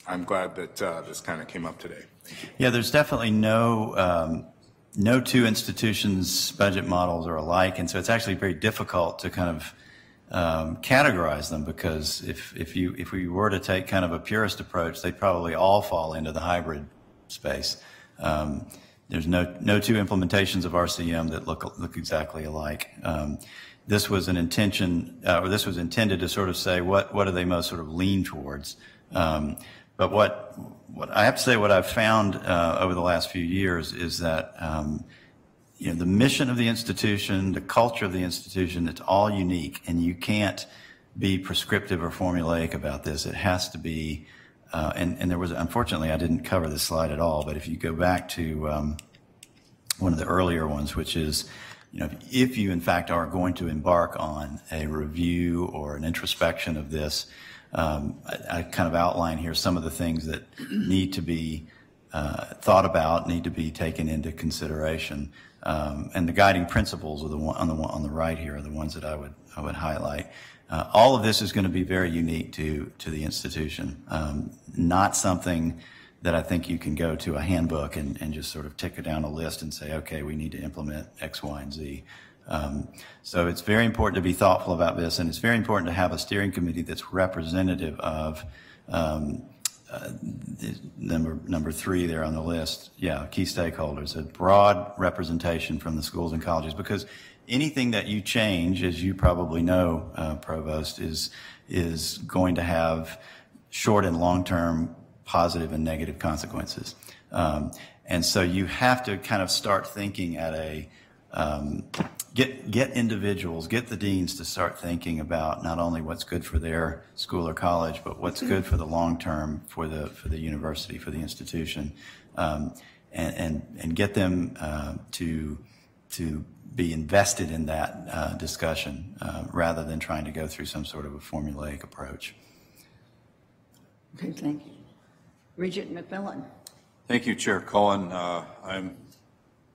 I'm glad that this kind of came up today. Thank you. Yeah, there's definitely no two institutions' budget models are alike, and so it's actually very difficult to kind of categorize them, because if we were to take kind of a purist approach, they'd probably all fall into the hybrid space. There's no two implementations of RCM that look exactly alike. This was an intention, or this was intended to sort of say what do they most sort of lean towards. But what I have to say, what I've found over the last few years is that the mission of the institution, the culture of the institution, it's all unique, and you can't be prescriptive or formulaic about this. It has to be, and there was, unfortunately, I didn't cover this slide at all, but if you go back to one of the earlier ones, which is, if you in fact are going to embark on a review or an introspection of this, I kind of outline here some of the things that need to be thought about, need to be taken into consideration. And the guiding principles are on the right here are the ones that I would highlight. All of this is going to be very unique to the institution, not something that I think you can go to a handbook and just sort of tick it down a list and say, okay, we need to implement X, Y, and Z. So it's very important to be thoughtful about this, and it's very important to have a steering committee that's representative of number 3 there on the list. Yeah, key stakeholders, a broad representation from the schools and colleges, because anything that you change, as you probably know, Provost, is going to have short and long-term positive and negative consequences. And so you have to kind of start thinking at a get individuals, get the deans to start thinking about not only what's good for their school or college, but what's good for the long term for the university, for the institution, and get them to be invested in that discussion rather than trying to go through some sort of a formulaic approach. Okay, thank you. Regent McMillan. Thank you, Chair Cohen. I'm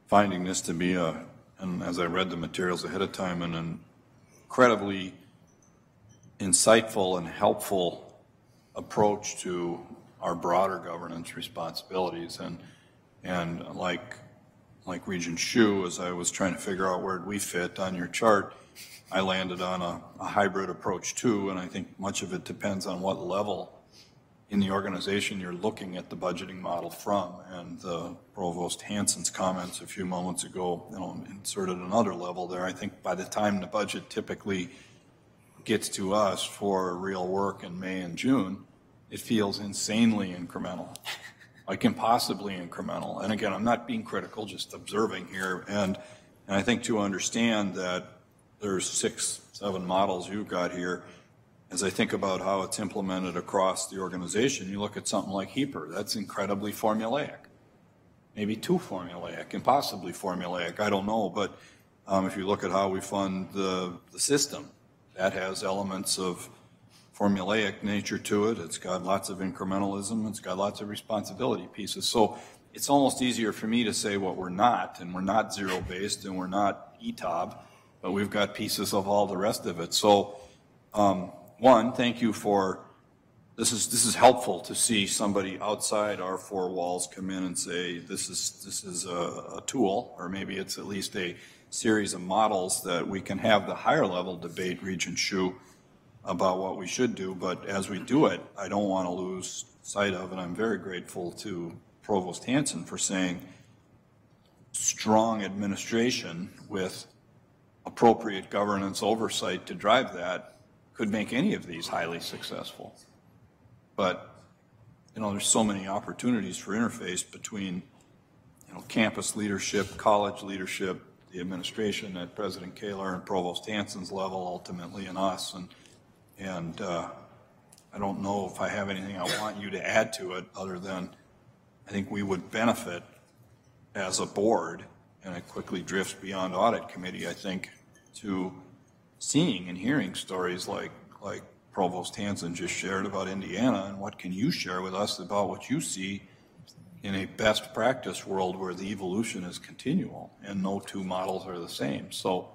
finding this to be and as I read the materials ahead of time, an incredibly insightful and helpful approach to our broader governance responsibilities. And like Regent Hsu, as I was trying to figure out where we fit on your chart, I landed on a hybrid approach too, and I think much of it depends on what level in the organization you're looking at the budgeting model from. And Provost Hansen's comments a few moments ago, inserted another level there. I think by the time the budget typically gets to us for real work in May and June, it feels insanely incremental, like impossibly incremental. And again, I'm not being critical, just observing here. And I think to understand that there's 6, 7 models you've got here, as I think about how it's implemented across the organization, you look at something like HEPR, that's incredibly formulaic, maybe too formulaic, impossibly formulaic, I don't know, but if you look at how we fund the system, that has elements of formulaic nature to it. It's got lots of incrementalism, it's got lots of responsibility pieces. So it's almost easier for me to say what we're not, and we're not zero-based, and we're not ETOB, but we've got pieces of all the rest of it. So one, thank you for, this is helpful to see somebody outside our 4 walls come in and say, this is a tool, or maybe it's at least a series of models that we can have the higher level debate, Regent Hsu, about what we should do. But as we do it, I don't want to lose sight of, and I'm very grateful to Provost Hansen for saying strong administration with appropriate governance oversight to drive that could make any of these highly successful. But, there's so many opportunities for interface between, campus leadership, college leadership, the the administration at President Kaler and Provost Hanson's level, ultimately, and us. And I don't know if I have anything I want you to add to it other than I think we would benefit as a board, and it quickly drifts beyond audit committee, I think, to seeing and hearing stories like Provost Hanson just shared about Indiana, and what can you share with us about what you see in a best practice world where the evolution is continual and no two models are the same. So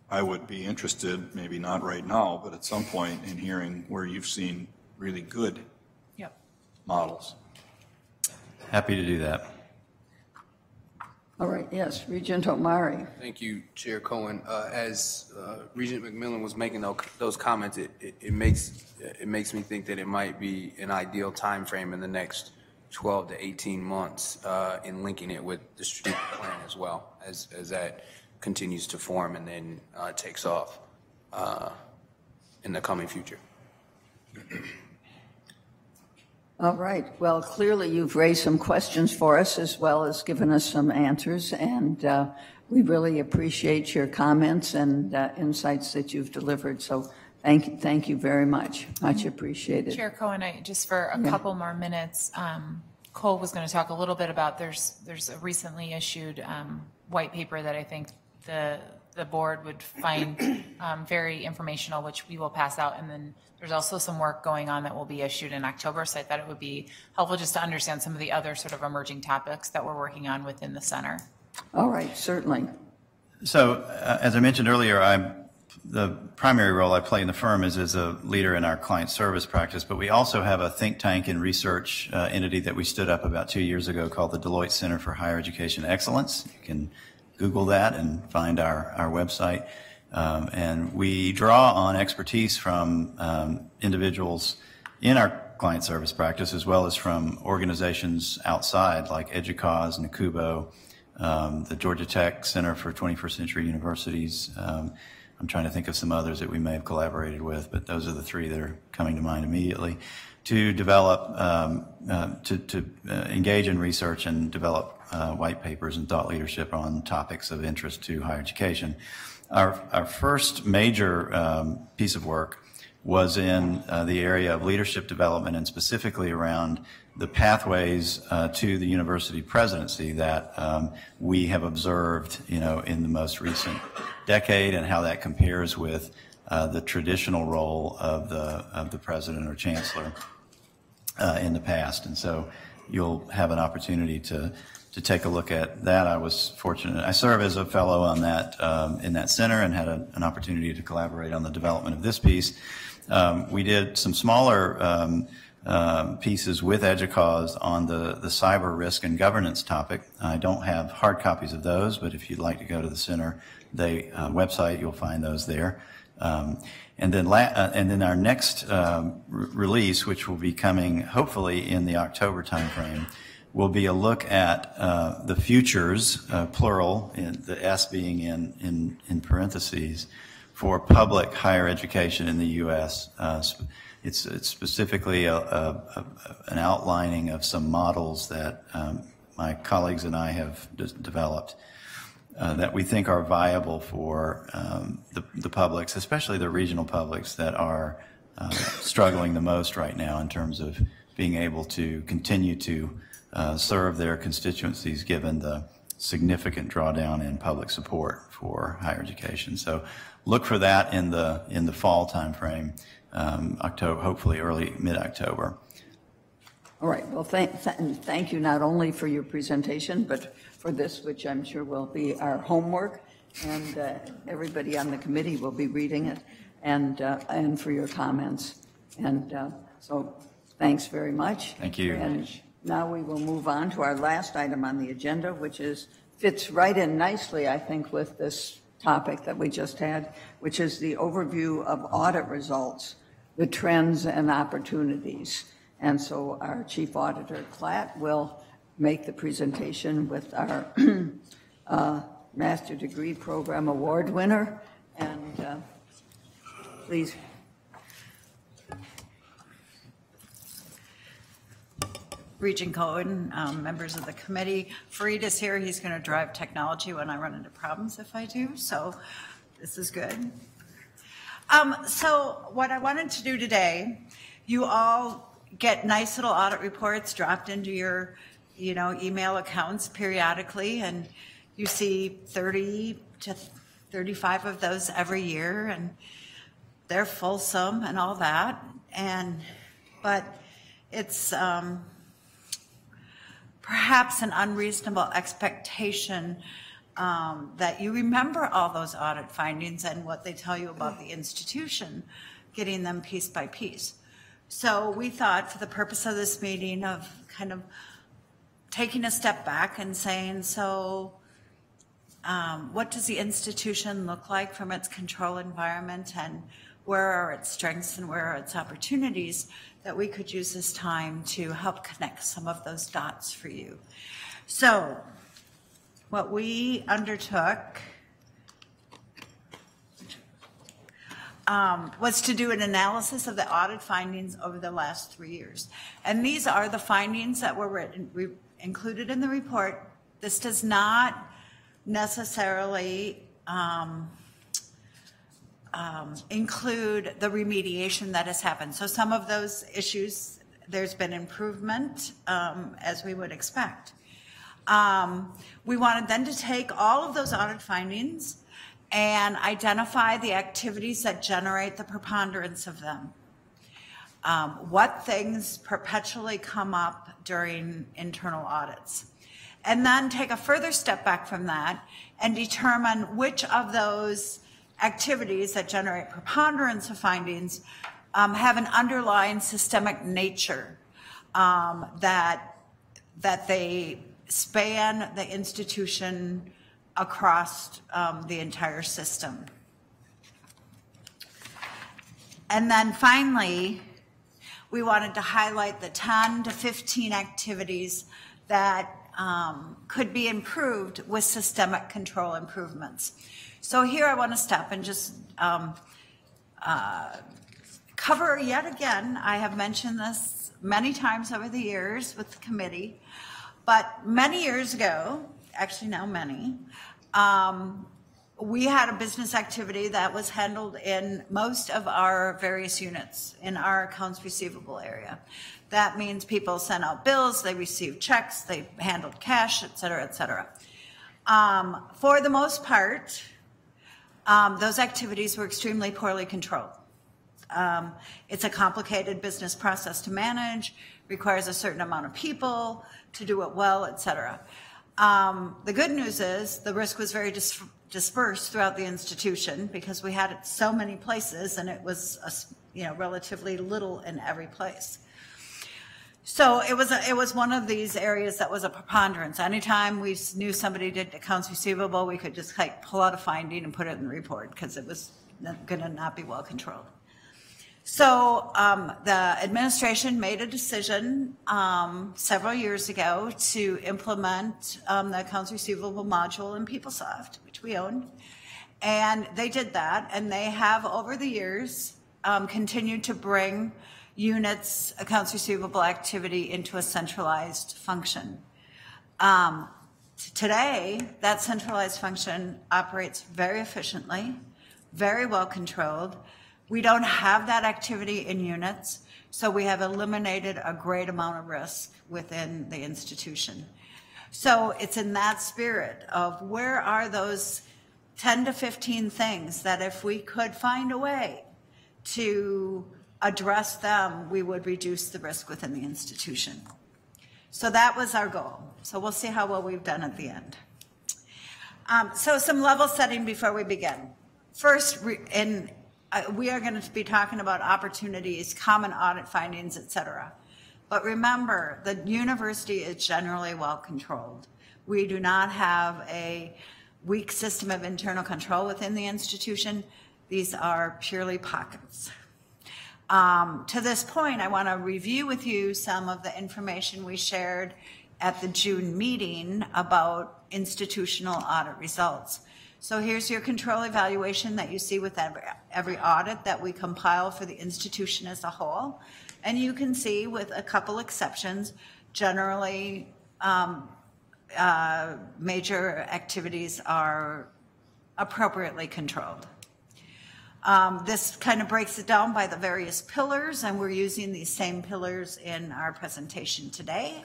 I would be interested, maybe not right now, but at some point in hearing where you've seen really good models. Happy to do that. All right, yes, Regent Omari. Thank you, Chair Cohen. As Regent McMillan was making those comments, it makes me think that it might be an ideal time frame in the next 12 to 18 months in linking it with the strategic plan as well, as that continues to form and then takes off in the coming future. All right. Well, clearly you've raised some questions for us as well as given us some answers, and we really appreciate your comments and insights that you've delivered. So thank you very much. Much appreciated. Chair Cohen, just for a couple more minutes, Cole was going to talk a little bit about there's a recently issued white paper that I think the board would find very informational, which we will pass out, and then there's also some work going on that will be issued in October, so I thought it would be helpful just to understand some of the other sort of emerging topics that we're working on within the center. All right, certainly. So, as I mentioned earlier, the primary role I play in the firm is as a leader in our client service practice, but we also have a think tank and research entity that we stood up about 2 years ago called the Deloitte Center for Higher Education Excellence. You can Google that and find our website. And we draw on expertise from individuals in our client service practice as well as from organizations outside like EDUCAUSE, NACUBO, the Georgia Tech Center for 21st Century Universities. I'm trying to think of some others that we may have collaborated with, but those are the three that are coming to mind immediately, to develop, to engage in research and develop white papers and thought leadership on topics of interest to higher education. Our first major piece of work was in the area of leadership development and specifically around the pathways to the university presidency that we have observed, in the most recent decade and how that compares with the traditional role of the president or chancellor in the past. And so you'll have an opportunity to take a look at that. I was fortunate. I serve as a fellow on that in that center and had an opportunity to collaborate on the development of this piece. We did some smaller pieces with EDUCAUSE on the cyber risk and governance topic. I don't have hard copies of those, but if you'd like to go to the center website, you'll find those there. And then our next release, which will be coming hopefully in the October timeframe, will be a look at the futures, plural, the S being in parentheses, for public higher education in the U.S. It's specifically an outlining of some models that my colleagues and I have developed that we think are viable for the publics, especially the regional publics that are struggling the most right now in terms of being able to continue to serve their constituencies given the significant drawdown in public support for higher education. So look for that in the fall timeframe, October, hopefully early mid-October. All right. Well, thank you not only for your presentation, but for this, which I'm sure will be our homework, and everybody on the committee will be reading it, and for your comments. And so thanks very much. Thank you. And now we will move on to our last item on the agenda, which fits right in nicely, I think, with this topic that we just had, which is the overview of audit results, the trends and opportunities. And so our Chief Auditor, Klatt, will make the presentation with our Master Degree Program Award winner. And please. Regent Cohen, members of the committee. Fareed is here. He's going to drive technology when I run into problems if I do, so this is good. So what I wanted to do today, you all get nice little audit reports dropped into your email accounts periodically, and you see 30 to 35 of those every year, and they're fulsome and all that. But it's perhaps an unreasonable expectation that you remember all those audit findings and what they tell you about the institution, getting them piece by piece. So we thought, for the purpose of this meeting, of kind of taking a step back and saying, so what does the institution look like from its control environment, and where are its strengths and where are its opportunities, that we could use this time to help connect some of those dots for you. So what we undertook was to do an analysis of the audit findings over the last 3 years. And these are the findings that were included in the report. This does not necessarily include the remediation that has happened. So some of those issues, there's been improvement, as we would expect. We wanted then to take all of those audit findings and identify the activities that generate the preponderance of them. What things perpetually come up during internal audits. And then take a further step back from that and determine which of those activities that generate preponderance of findings have an underlying systemic nature, that they span the institution across the entire system. And then finally, we wanted to highlight the 10 to 15 activities that could be improved with systemic control improvements. So here I want to stop and just cover yet again, I have mentioned this many times over the years with the committee, but many years ago, actually now many, we had a business activity that was handled in most of our various units in our accounts receivable area. That means people sent out bills, they received checks, they handled cash, et cetera, et cetera. For the most part, those activities were extremely poorly controlled. It's a complicated business process to manage, requires a certain amount of people to do it well, et cetera. The good news is the risk was very dispersed throughout the institution because we had it so many places, and it was relatively little in every place. So it was one of these areas that was a preponderance. Anytime we knew somebody did accounts receivable, we could just pull out a finding and put it in the report because it was going to not be well controlled. So the administration made a decision several years ago to implement the accounts receivable module in PeopleSoft, which we own. And they did that, and they have over the years continued to bring units, accounts receivable activity into a centralized function. Today, that centralized function operates very efficiently, very well controlled. We don't have that activity in units, so we have eliminated a great amount of risk within the institution. So it's in that spirit of where are those 10 to 15 things that if we could find a way to address them, we would reduce the risk within the institution. So that was our goal. So we'll see how well we've done at the end. So some level setting before we begin. First, we are going to be talking about opportunities, common audit findings, et cetera. But remember, the university is generally well controlled. We do not have a weak system of internal control within the institution. These are purely pockets. To this point, I want to review with you some of the information we shared at the June meeting about institutional audit results. So here's your control evaluation that you see with every audit that we compile for the institution as a whole. And you can see, with a couple exceptions, generally, major activities are appropriately controlled. This kind of breaks it down by the various pillars, and we're using these same pillars in our presentation today.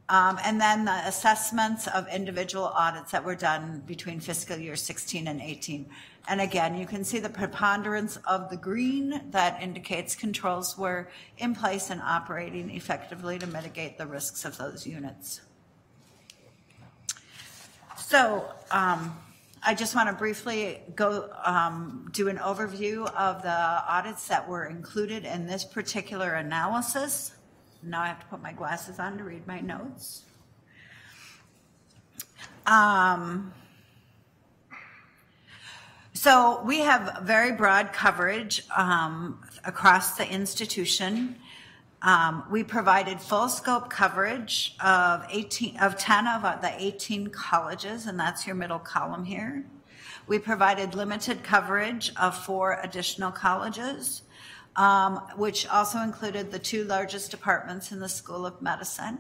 And then the assessments of individual audits that were done between fiscal year 16 and 18. And again, you can see the preponderance of the green that indicates controls were in place and operating effectively to mitigate the risks of those units. So I just want to briefly go do an overview of the audits that were included in this particular analysis. Now I have to put my glasses on to read my notes. So we have very broad coverage across the institution. We provided full scope coverage of 10 of the 18 colleges, and that's your middle column here. We provided limited coverage of 4 additional colleges, which also included the 2 largest departments in the School of Medicine,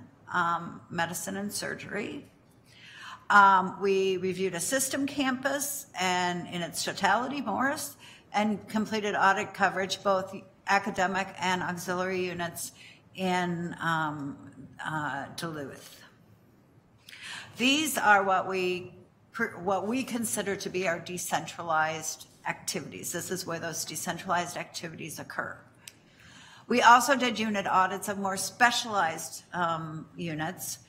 Medicine and Surgery. We reviewed a system campus and in its totality, Morris, and completed audit coverage, both academic and auxiliary units in Duluth. These are what we consider to be our decentralized activities. This is where those decentralized activities occur. We also did unit audits of more specialized units.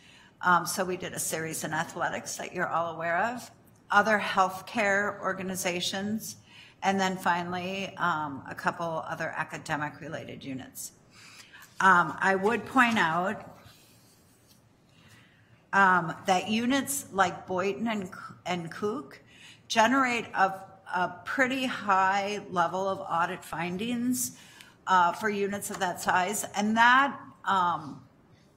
So we did a series in athletics that you're all aware of, other healthcare organizations, and then finally a couple other academic related units. I would point out that units like Boynton and Kook generate a pretty high level of audit findings for units of that size, and that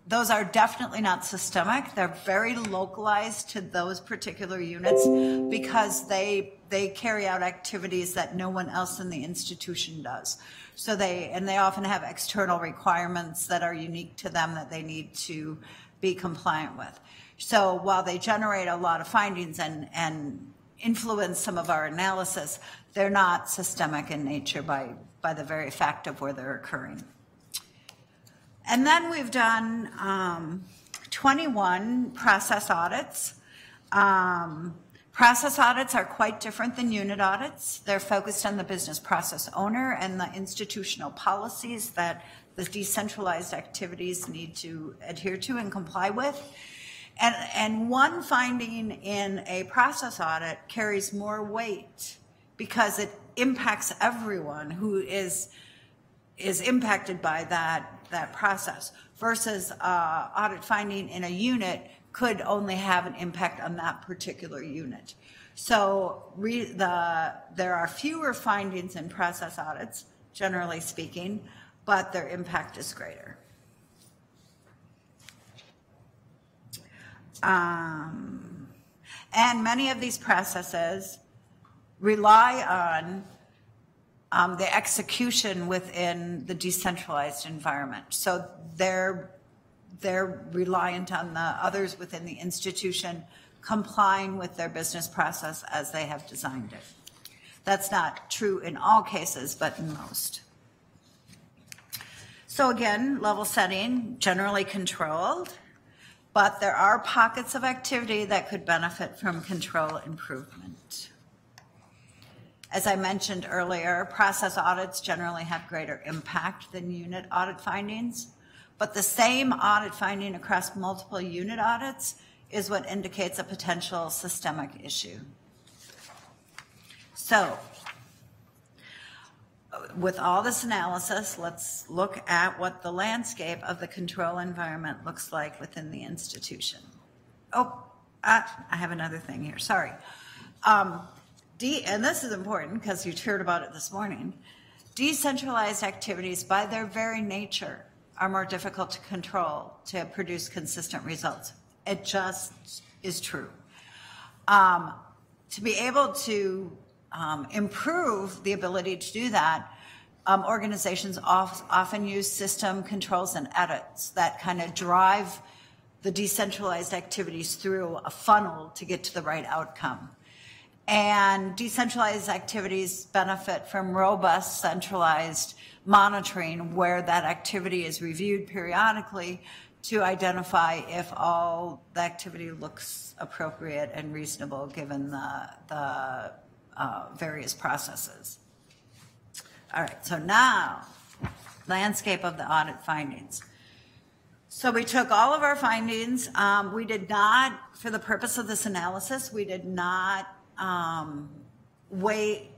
those are definitely not systemic. They're very localized to those particular units because they carry out activities that no one else in the institution does. So they often have external requirements that are unique to them that they need to be compliant with. So while they generate a lot of findings and influence some of our analysis, they're not systemic in nature by the very fact of where they're occurring. And then we've done 21 process audits. Process audits are quite different than unit audits. They're focused on the business process owner and the institutional policies that the decentralized activities need to adhere to and comply with. And one finding in a process audit carries more weight because it impacts everyone who is impacted by that process, versus audit finding in a unit could only have an impact on that particular unit. So there are fewer findings in process audits, generally speaking, but their impact is greater. And many of these processes rely on the execution within the decentralized environment. So they're reliant on the others within the institution complying with their business process as they have designed it. That's not true in all cases, but in most. So again, level setting, generally controlled, but there are pockets of activity that could benefit from control improvement. As I mentioned earlier, process audits generally have greater impact than unit audit findings, but the same audit finding across multiple unit audits is what indicates a potential systemic issue. So, with all this analysis, let's look at what the landscape of the control environment looks like within the institution. Oh, I have another thing here, sorry. And this is important because you heard about it this morning. Decentralized activities, by their very nature, are more difficult to control to produce consistent results. It just is true. To be able to improve the ability to do that, Organizations often use system controls and edits that kind of drive the decentralized activities through a funnel to get to the right outcome. And decentralized activities benefit from robust centralized monitoring where that activity is reviewed periodically to identify if all the activity looks appropriate and reasonable given the various processes. All right, so now, landscape of the audit findings. So we took all of our findings. We did not, for the purpose of this analysis, we did not weigh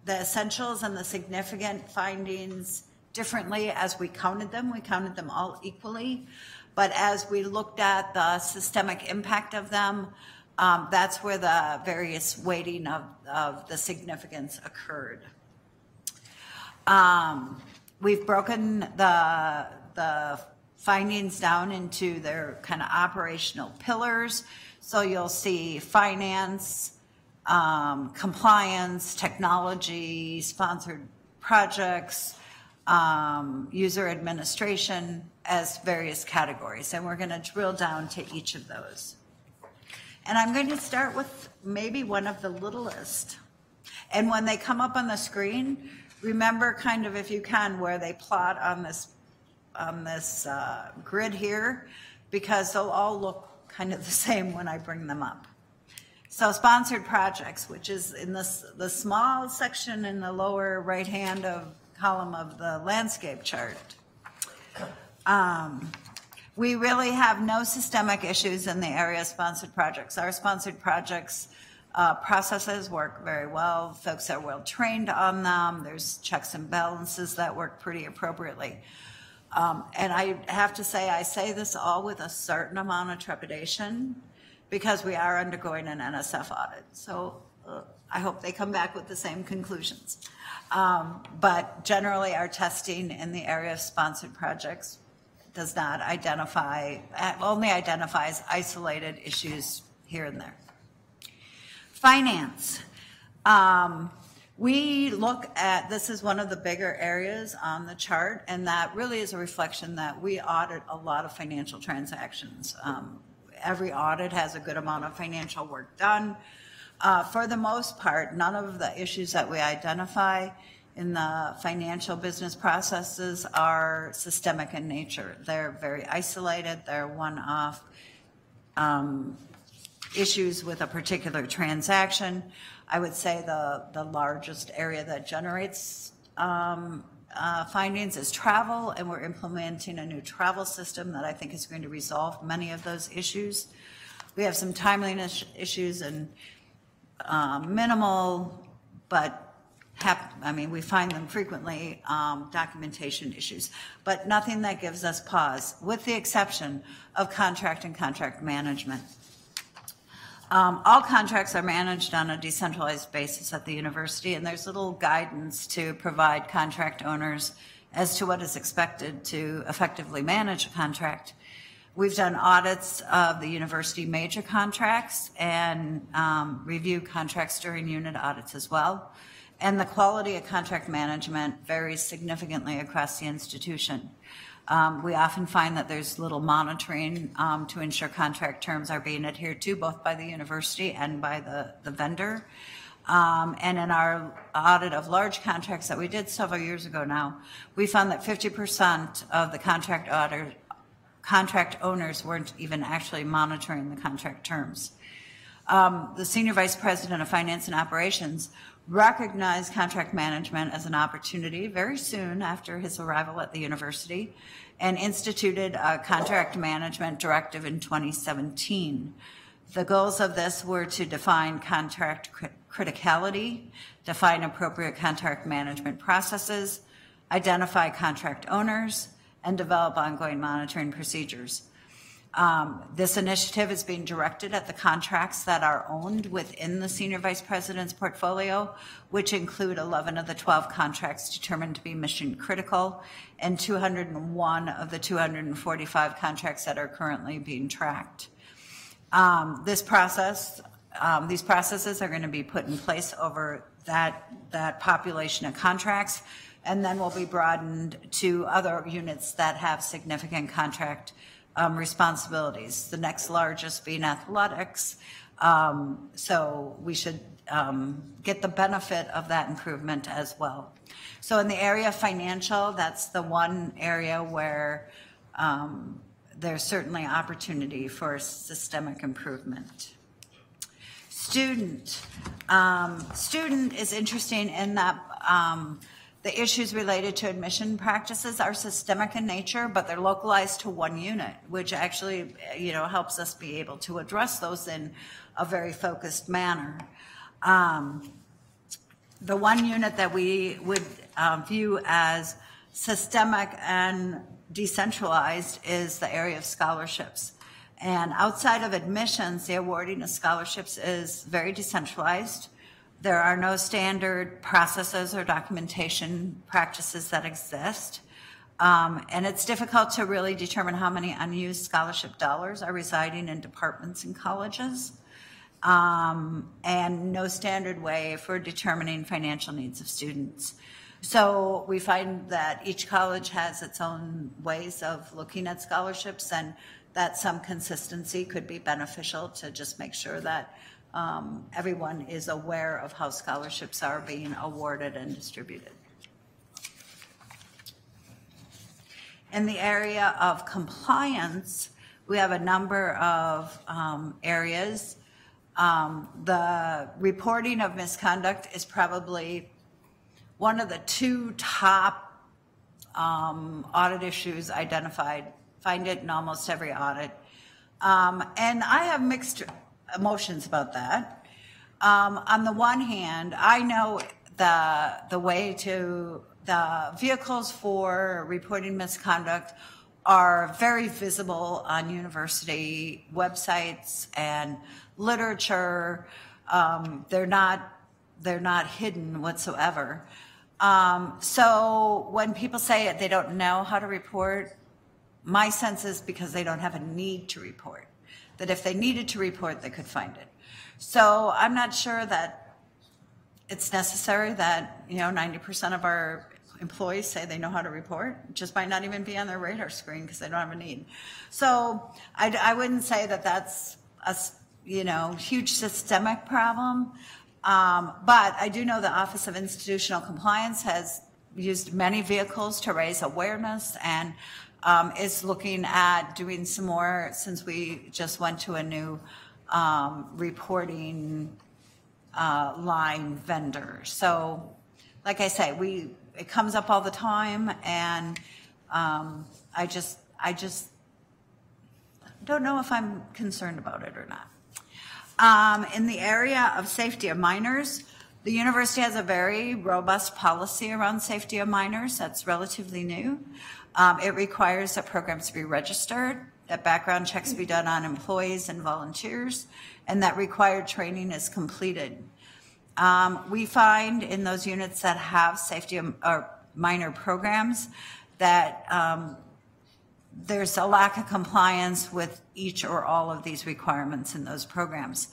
the essentials and the significant findings differently as we counted them. We counted them all equally. But as we looked at the systemic impact of them, that's where the various weighting of the significance occurred. We've broken the findings down into their kind of operational pillars. So you'll see finance, compliance, technology, sponsored projects, user administration as various categories. And we're going to drill down to each of those. And I'm going to start with maybe one of the littlest. And when they come up on the screen, remember kind of, if you can, where they plot on this grid here, because they'll all look kind of the same when I bring them up. So sponsored projects, which is in the small section in the lower right-hand column of the landscape chart. We really have no systemic issues in the area of sponsored projects. Our sponsored projects processes work very well. Folks are well trained on them. There's checks and balances that work pretty appropriately. And I have to say, I say this all with a certain amount of trepidation because we are undergoing an NSF audit. So I hope they come back with the same conclusions. But generally our testing in the area of sponsored projects does not identify, only identifies isolated issues here and there. Finance. We look at, this is one of the bigger areas on the chart, and that really is a reflection that we audit a lot of financial transactions. Every audit has a good amount of financial work done. For the most part, none of the issues that we identify in the financial business processes are systemic in nature. They're very isolated. They're one-off issues with a particular transaction. I would say the largest area that generates findings is travel, and we're implementing a new travel system that I think is going to resolve many of those issues. We have some timeliness issues and minimal, but we find them frequently, documentation issues, but nothing that gives us pause, with the exception of contract and contract management. All contracts are managed on a decentralized basis at the university, and there's little guidance to provide contract owners as to what is expected to effectively manage a contract. We've done audits of the university major contracts and review contracts during unit audits as well. And the quality of contract management varies significantly across the institution. We often find that there's little monitoring to ensure contract terms are being adhered to, both by the university and by the vendor. And in our audit of large contracts that we did several years ago now, we found that 50% of the contract owners weren't even actually monitoring the contract terms. The Senior Vice President of Finance and Operations recognized contract management as an opportunity very soon after his arrival at the university and instituted a contract management directive in 2017. The goals of this were to define contract criticality, define appropriate contract management processes, identify contract owners, and develop ongoing monitoring procedures. This initiative is being directed at the contracts that are owned within the Senior Vice President's portfolio, which include 11 of the 12 contracts determined to be mission critical and 201 of the 245 contracts that are currently being tracked. These processes are going to be put in place over that population of contracts and then will be broadened to other units that have significant contract responsibilities, the next largest being athletics. So we should get the benefit of that improvement as well. So in the area of financial, that's the one area where there's certainly opportunity for systemic improvement. Student. Student is interesting in that the issues related to admission practices are systemic in nature, but they're localized to one unit, which actually, helps us be able to address those in a very focused manner. The one unit that we would view as systemic and decentralized is the area of scholarships. And outside of admissions, the awarding of scholarships is very decentralized. There are no standard processes or documentation practices that exist. And it's difficult to really determine how many unused scholarship dollars are residing in departments and colleges. And no standard way for determining financial needs of students. So we find that each college has its own ways of looking at scholarships, and that some consistency could be beneficial to just make sure that everyone is aware of how scholarships are being awarded and distributed. In the area of compliance, we have a number of areas. The reporting of misconduct is probably one of the two top audit issues identified. Find it in almost every audit. And I have mixed emotions about that. On the one hand, I know the vehicles for reporting misconduct are very visible on university websites and literature. They're not hidden whatsoever. So when people say they don't know how to report, my sense is because they don't have a need to report. That if they needed to report, they could find it. So I'm not sure that it's necessary that 90% of our employees say they know how to report. It just might not even be on their radar screen because they don't have a need. So I wouldn't say that that's a huge systemic problem. But I do know the Office of Institutional Compliance has used many vehicles to raise awareness and is looking at doing some more since we just went to a new reporting line vendor. So like I say, it comes up all the time, and I just don't know if I'm concerned about it or not. In the area of safety of minors, the university has a very robust policy around safety of minors that's relatively new. It requires that programs be registered, that background checks be done on employees and volunteers, and that required training is completed. We find in those units that have safety or minor programs that there's a lack of compliance with each or all of these requirements in those programs.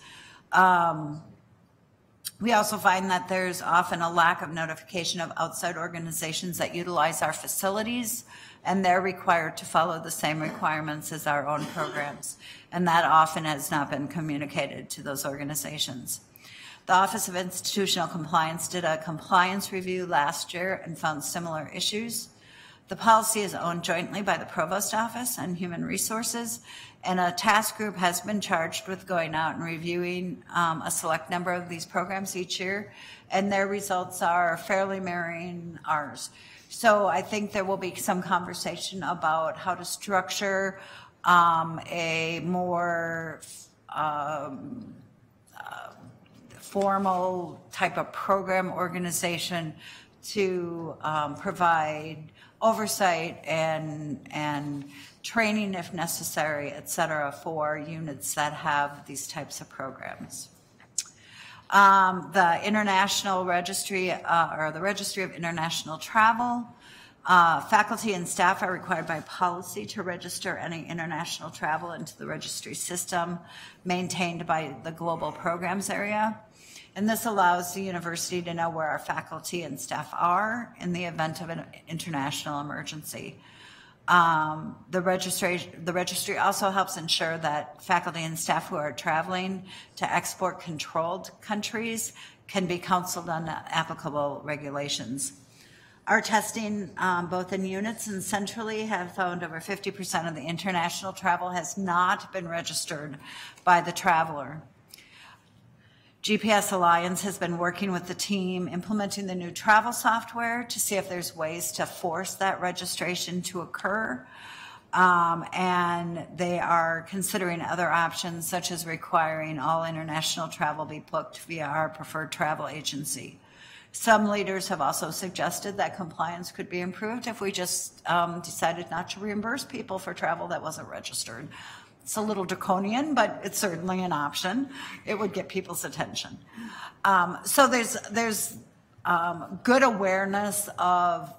We also find that there's often a lack of notification of outside organizations that utilize our facilities, and they're required to follow the same requirements as our own programs. And that often has not been communicated to those organizations. The Office of Institutional Compliance did a compliance review last year and found similar issues. The policy is owned jointly by the Provost Office and Human Resources, and a task group has been charged with going out and reviewing a select number of these programs each year, and their results are fairly mirroring ours. So I think there will be some conversation about how to structure a more formal type of program organization to provide oversight and training if necessary, et cetera, for units that have these types of programs. The International Registry, or the Registry of International Travel, Faculty and staff are required by policy to register any international travel into the registry system maintained by the Global Programs Area. And this allows the university to know where our faculty and staff are in the event of an international emergency. The registry also helps ensure that faculty and staff who are traveling to export-controlled countries can be counseled on applicable regulations. Our testing, both in units and centrally, have found over 50% of the international travel has not been registered by the traveler. GPS Alliance has been working with the team implementing the new travel software to see if there's ways to force that registration to occur. And they are considering other options, such as requiring all international travel be booked via our preferred travel agency. Some leaders have also suggested that compliance could be improved if we just decided not to reimburse people for travel that wasn't registered. It's a little draconian, but it's certainly an option. It would get people's attention. So there's good awareness of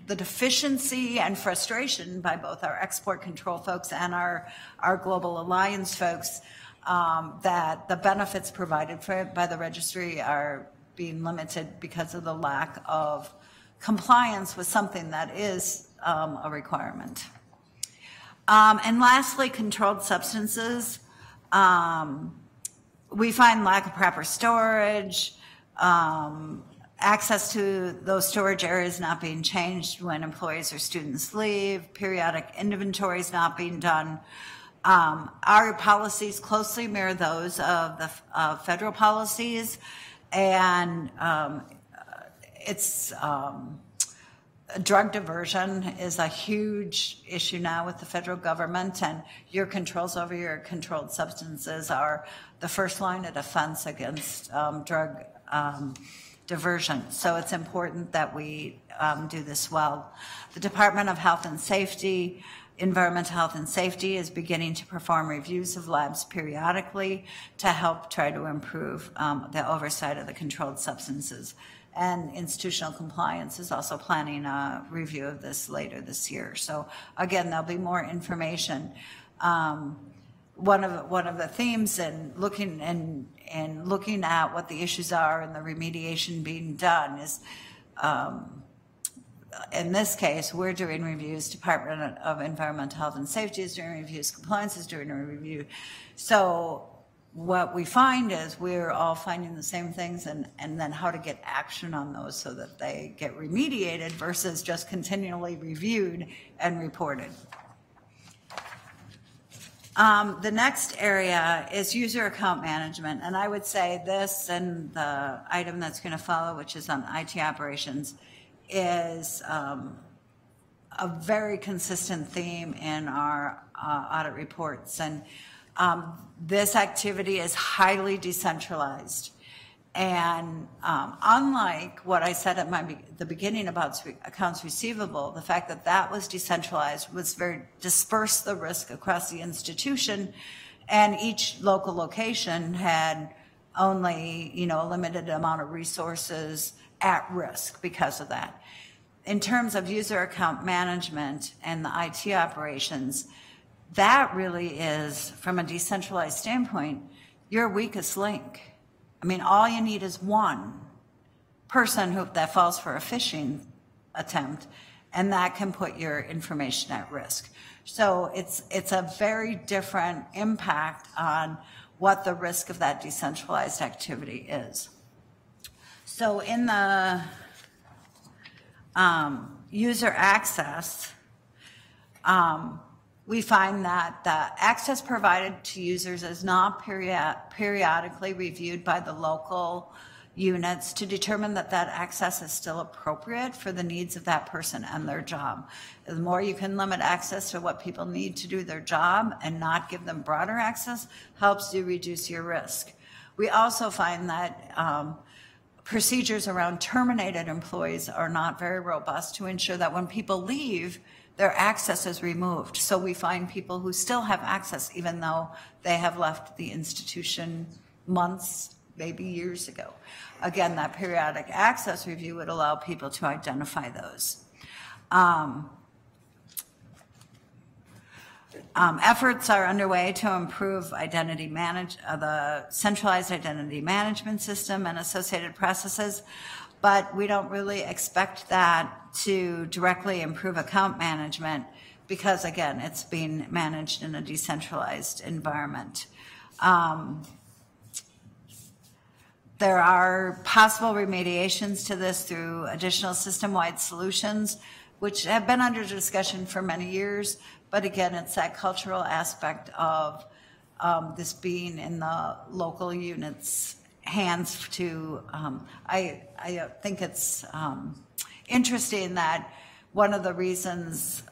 the deficiency and frustration by both our export control folks and our Global Alliance folks that the benefits provided by the registry are being limited because of the lack of compliance with something that is a requirement. And lastly, controlled substances. We find lack of proper storage, access to those storage areas not being changed when employees or students leave, periodic inventories not being done. Our policies closely mirror those of the federal policies, and drug diversion is a huge issue now with the federal government, and your controls over your controlled substances are the first line of defense against drug diversion. So it's important that we do this well. The Department of Health and Safety, Environmental Health and Safety is beginning to perform reviews of labs periodically to help try to improve the oversight of the controlled substances. And institutional compliance is also planning a review of this later this year. So again, there'll be more information. One of the themes in looking at what the issues are and the remediation being done is, in this case, we're doing reviews. Department of Environmental Health and Safety is doing reviews. Compliance is doing a review. So what we find is we're all finding the same things, and then how to get action on those so that they get remediated versus just continually reviewed and reported. The next area is user account management, and I would say this and the item that's going to follow, which is on IT operations, is a very consistent theme in our audit reports. And this activity is highly decentralized. And unlike what I said at the beginning about accounts receivable, the fact that that was decentralized was dispersed the risk across the institution, and each local location had only, a limited amount of resources at risk because of that. In terms of user account management and the IT operations, that really is, from a decentralized standpoint, your weakest link. I mean, all you need is one person that falls for a phishing attempt, and that can put your information at risk. So it's a very different impact on what the risk of that decentralized activity is. So in the user access, we find that the access provided to users is not periodically reviewed by the local units to determine that that access is still appropriate for the needs of that person and their job. The more you can limit access to what people need to do their job and not give them broader access helps you reduce your risk. We also find that procedures around terminated employees are not very robust to ensure that when people leave, their access is removed. So we find people who still have access even though they have left the institution months, maybe years ago. Again, that periodic access review would allow people to identify those. Efforts are underway to improve the centralized identity management system and associated processes, but we don't really expect that to directly improve account management because, again, it's being managed in a decentralized environment. There are possible remediations to this through additional system-wide solutions, which have been under discussion for many years. But again, it's that cultural aspect of this being in the local units' hands to, I think it's interesting that one of the reasons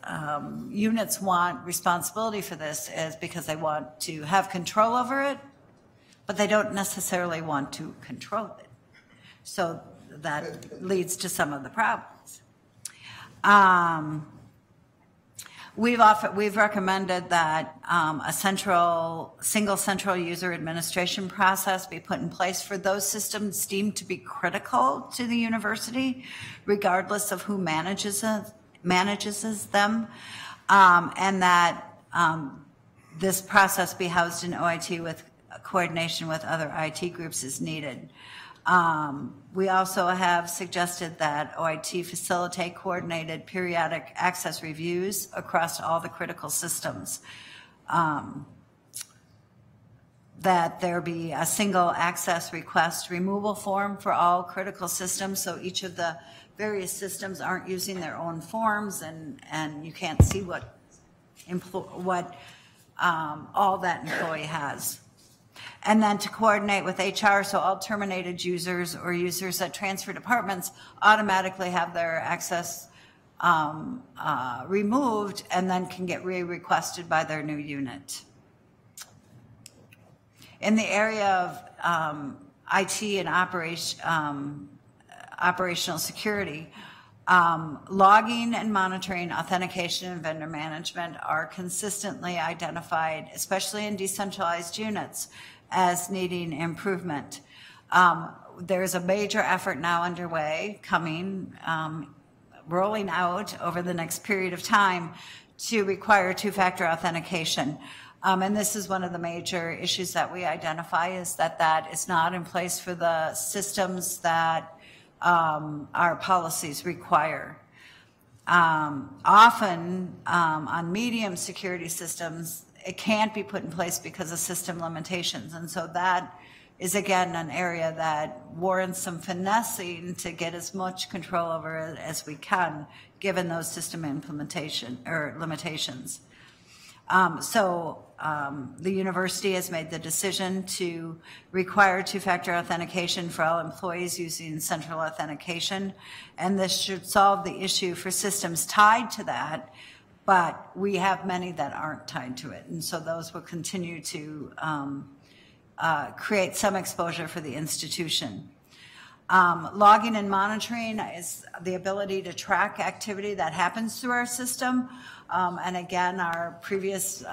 units want responsibility for this is because they want to have control over it, but they don't necessarily want to control it. So that leads to some of the problems. We've recommended that a single central user administration process be put in place for those systems deemed to be critical to the university, regardless of who manages them, and that this process be housed in OIT with coordination with other IT groups is needed. We also have suggested that OIT facilitate coordinated periodic access reviews across all the critical systems. That there be a single access request removal form for all critical systems, so each of the various systems aren't using their own forms, and you can't see what all that employee has. And then to coordinate with HR, so all terminated users or users that transfer departments automatically have their access removed and then can get re-requested by their new unit. In the area of IT and operational security, logging and monitoring, authentication, and vendor management are consistently identified, especially in decentralized units, as needing improvement. There's a major effort now underway, rolling out over the next period of time to require two-factor authentication. And this is one of the major issues that we identify, is that is not in place for the systems that our policies require. Often on medium security systems, it can't be put in place because of system limitations. And so that is, again, an area that warrants some finessing to get as much control over it as we can, given those system implementation or limitations. The university has made the decision to require two-factor authentication for all employees using central authentication, and this should solve the issue for systems tied to that, but we have many that aren't tied to it, and so those will continue to create some exposure for the institution. Logging and monitoring is the ability to track activity that happens through our system. And again, our previous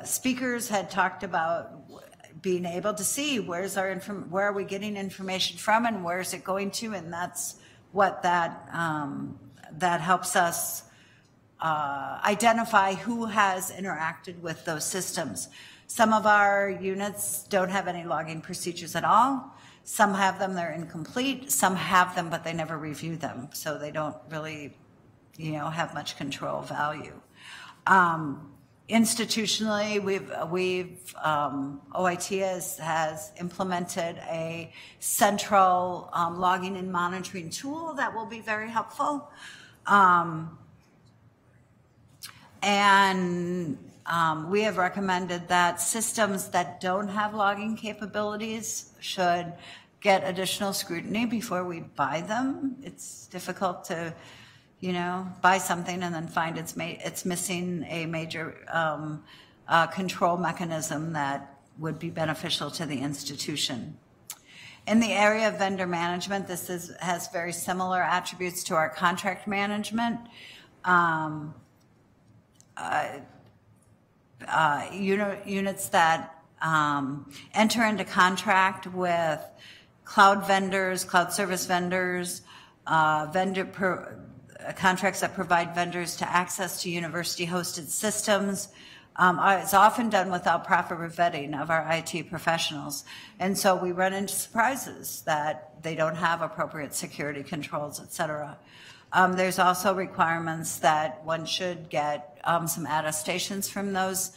speakers had talked about being able to see where are we getting information from and where is it going to, and that's what that helps us identify who has interacted with those systems. Some of our units don't have any logging procedures at all. Some have them, they're incomplete. Some have them, but they never review them, so they don't really, have much control value. Institutionally, OIT has implemented a central logging and monitoring tool that will be very helpful. We have recommended that systems that don't have logging capabilities should get additional scrutiny before we buy them. It's difficult to, buy something and then find it's missing a major control mechanism that would be beneficial to the institution. In the area of vendor management, this has very similar attributes to our contract management. Units that enter into contract with cloud vendors, cloud service vendors, contracts that provide vendors to access to university-hosted systems. It's often done without proper vetting of our IT professionals. And so we run into surprises that they don't have appropriate security controls, et cetera. There's also requirements that one should get some attestations from those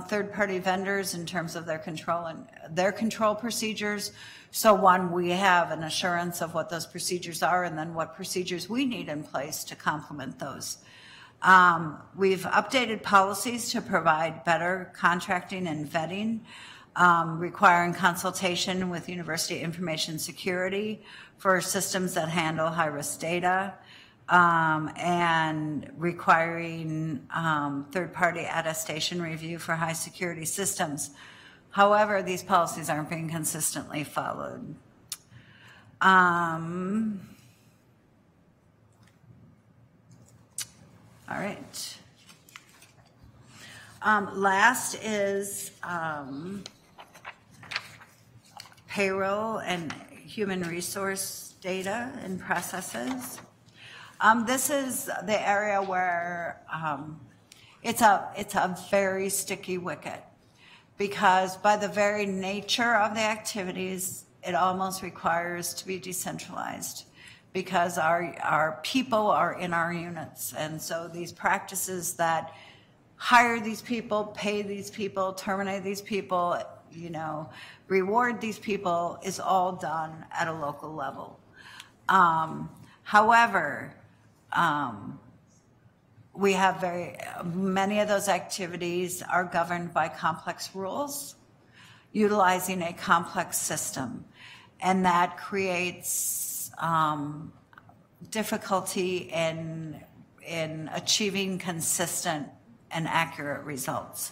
third-party vendors in terms of their control procedures. So one, we have an assurance of what those procedures are, and then what procedures we need in place to complement those. We've updated policies to provide better contracting and vetting, requiring consultation with University Information Security for systems that handle high-risk data, and requiring third-party attestation review for high-security systems. However, these policies aren't being consistently followed. All right. Last is payroll and human resource data and processes. This is the area where it's a very sticky wicket, because by the very nature of the activities, it almost requires to be decentralized, because our people are in our units. And so these practices that hire these people, pay these people, terminate these people, reward these people is all done at a local level. However, we have many of those activities are governed by complex rules, utilizing a complex system, and that creates difficulty in achieving consistent and accurate results.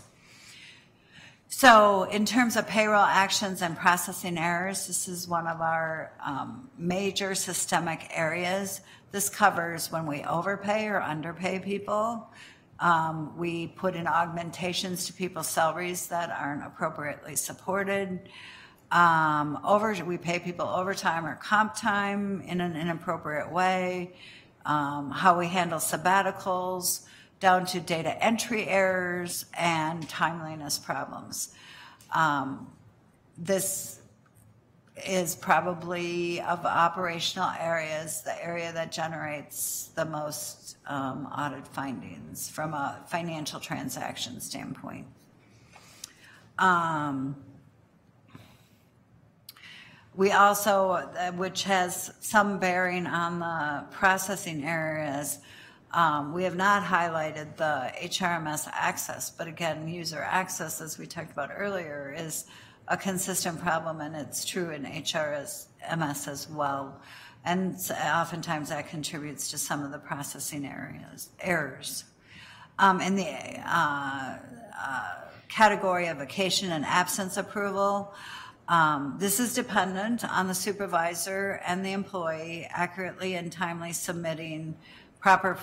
So in terms of payroll actions and processing errors, this is one of our major systemic areas. This covers when we overpay or underpay people. We put in augmentations to people's salaries that aren't appropriately supported. We pay people overtime or comp time in an inappropriate way. How we handle sabbaticals, down to data entry errors and timeliness problems. This is probably of operational areas, the area that generates the most audit findings from a financial transaction standpoint. We also, which has some bearing on the processing areas, we have not highlighted the HRMS access, but again, user access, as we talked about earlier, is a consistent problem, and it's true in HRMS as well. And oftentimes that contributes to some of the processing errors. In the category of vacation and absence approval, this is dependent on the supervisor and the employee accurately and timely submitting proper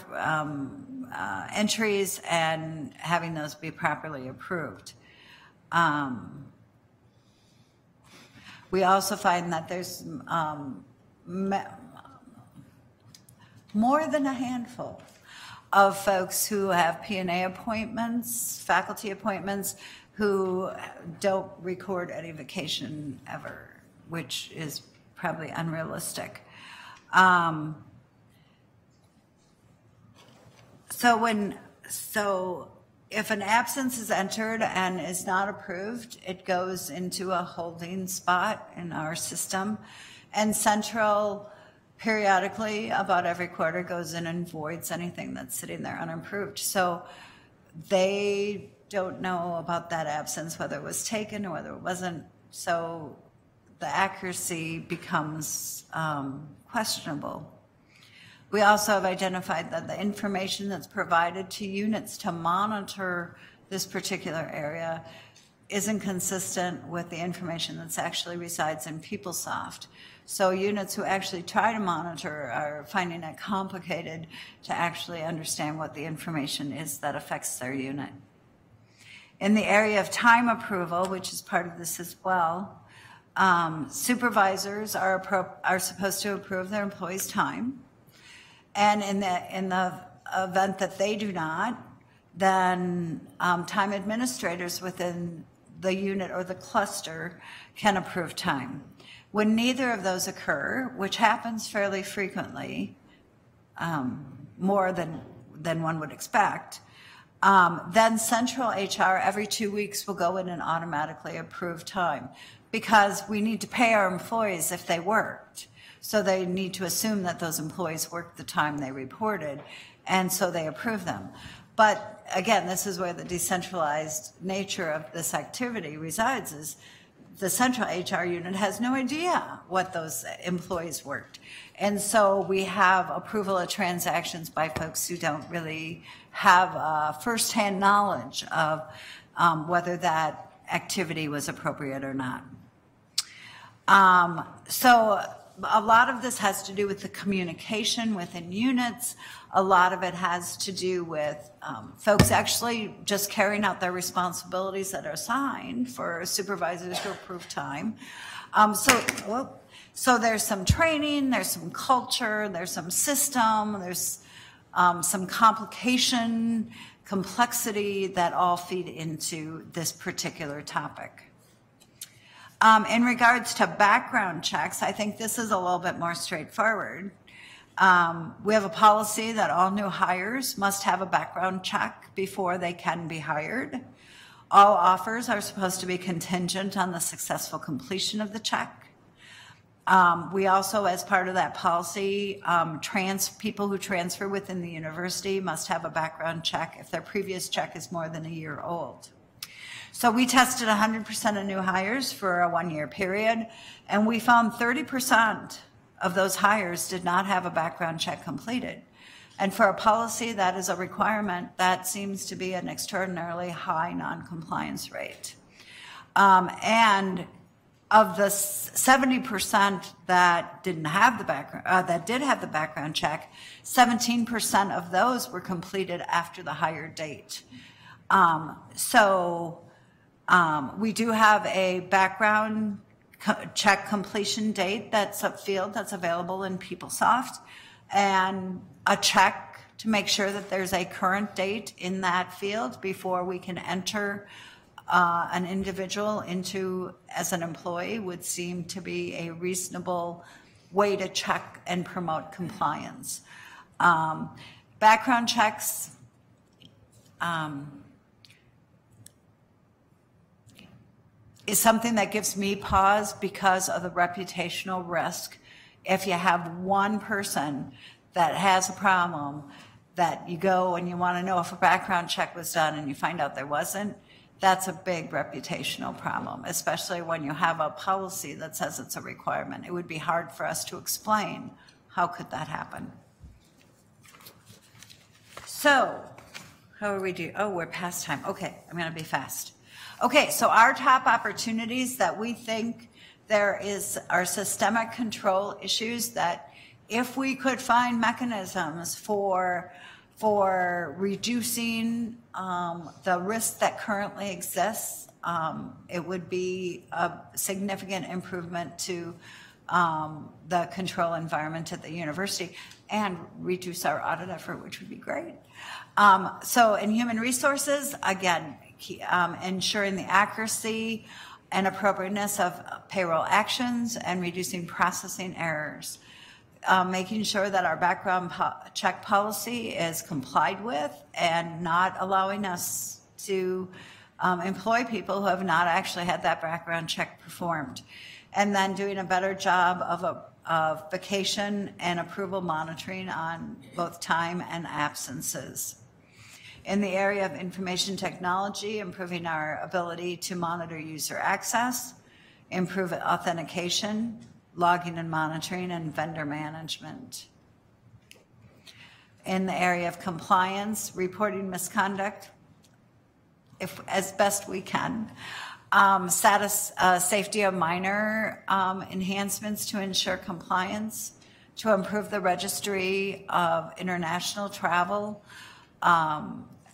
entries and having those be properly approved. We also find that there's more than a handful of folks who have P&A appointments, faculty appointments, who don't record any vacation ever, which is probably unrealistic. So if an absence is entered and is not approved, it goes into a holding spot in our system, and Central periodically, about every quarter, goes in and voids anything that's sitting there unapproved. So they don't know about that absence, whether it was taken or whether it wasn't. So the accuracy becomes questionable. We also have identified that the information that's provided to units to monitor this particular area isn't consistent with the information that's actually resides in PeopleSoft. So units who actually try to monitor are finding it complicated to actually understand what the information is that affects their unit. In the area of time approval, which is part of this as well, supervisors are supposed to approve their employees' time. And in the event that they do not, then time administrators within the unit or the cluster can approve time. When neither of those occur, which happens fairly frequently, more than one would expect, then central HR every 2 weeks will go in and automatically approve time, because we need to pay our employees if they worked. So they need to assume that those employees worked the time they reported, and so they approve them. But again, this is where the decentralized nature of this activity resides, is the central HR unit has no idea what those employees worked. And so we have approval of transactions by folks who don't really have firsthand knowledge of whether that activity was appropriate or not. So a lot of this has to do with the communication within units. A lot of it has to do with folks actually just carrying out their responsibilities that are assigned for supervisors to approve time. So there's some training, there's some culture, there's some system, there's some complexity that all feed into this particular topic. In regards to background checks, I think this is a little bit more straightforward. We have a policy that all new hires must have a background check before they can be hired. All offers are supposed to be contingent on the successful completion of the check. We also, as part of that policy, people who transfer within the university must have a background check if their previous check is more than a year old. So we tested 100% of new hires for a 1-year period, and we found 30% of those hires did not have a background check completed. And for a policy that is a requirement, that seems to be an extraordinarily high non-compliance rate. And of the 70% that didn't have the background, that did have the background check, 17% of those were completed after the hire date. We do have a background check completion date that's a field that's available in PeopleSoft, and a check to make sure that there's a current date in that field before we can enter an individual into as an employee would seem to be a reasonable way to check and promote compliance. Background checks is something that gives me pause because of the reputational risk. If you have one person that has a problem that you go and you want to know if a background check was done and you find out there wasn't, that's a big reputational problem, especially when you have a policy that says it's a requirement. It would be hard for us to explain how could that happen. So, how are we doing? Oh, we're past time. Okay, I'm going to be fast. Okay, so our top opportunities that we think are systemic control issues that if we could find mechanisms for reducing the risk that currently exists, it would be a significant improvement to the control environment at the university and reduce our audit effort, which would be great. So in human resources, again, ensuring the accuracy and appropriateness of payroll actions and reducing processing errors. Making sure that our background check policy is complied with and not allowing us to employ people who have not actually had that background check performed. And then doing a better job of vacation and approval monitoring on both time and absences. In the area of information technology, improving our ability to monitor user access, improve authentication, logging and monitoring, and vendor management. In the area of compliance, reporting misconduct, as best we can. Safety of minor enhancements to ensure compliance, to improve the registry of international travel,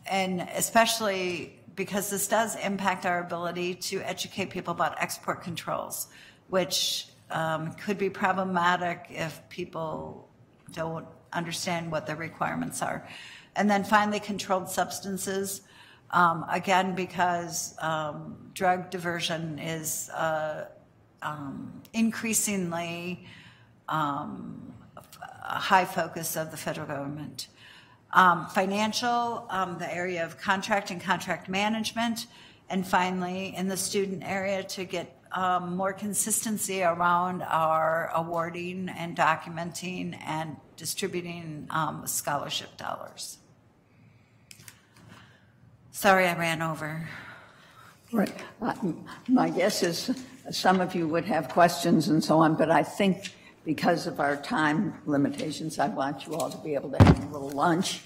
and especially because this does impact our ability to educate people about export controls, which could be problematic if people don't understand what the requirements are. And then finally, controlled substances. Again, because drug diversion is increasingly a high focus of the federal government. Financial, the area of contract and contract management, and finally, in the student area, to get more consistency around our awarding and documenting and distributing scholarship dollars. Sorry, I ran over. Right. My guess is some of you would have questions and so on, but I think because of our time limitations, I want you all to be able to have a little lunch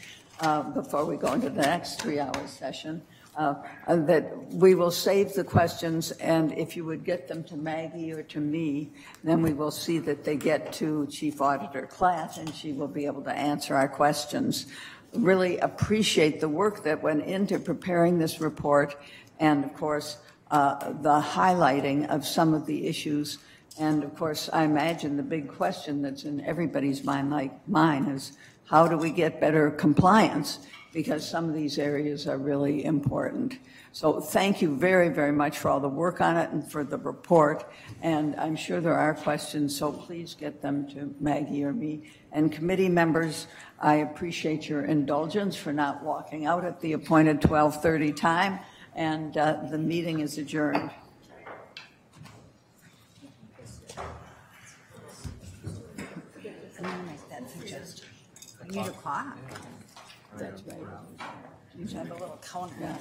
before we go into the next 3-hour session. That we will save the questions, and if you would get them to Maggie or to me, then we will see that they get to Chief Auditor Klatt, and she will be able to answer our questions. Really appreciate the work that went into preparing this report, and of course, the highlighting of some of the issues. And of course, I imagine the big question that's in everybody's mind, like mine, is how do we get better compliance? Because some of these areas are really important. So thank you very, very much for all the work on it and for the report. And I'm sure there are questions, so please get them to Maggie or me. And committee members, I appreciate your indulgence for not walking out at the appointed 12:30 time. And the meeting is adjourned. 8 o'clock. That's right. You have a little counter.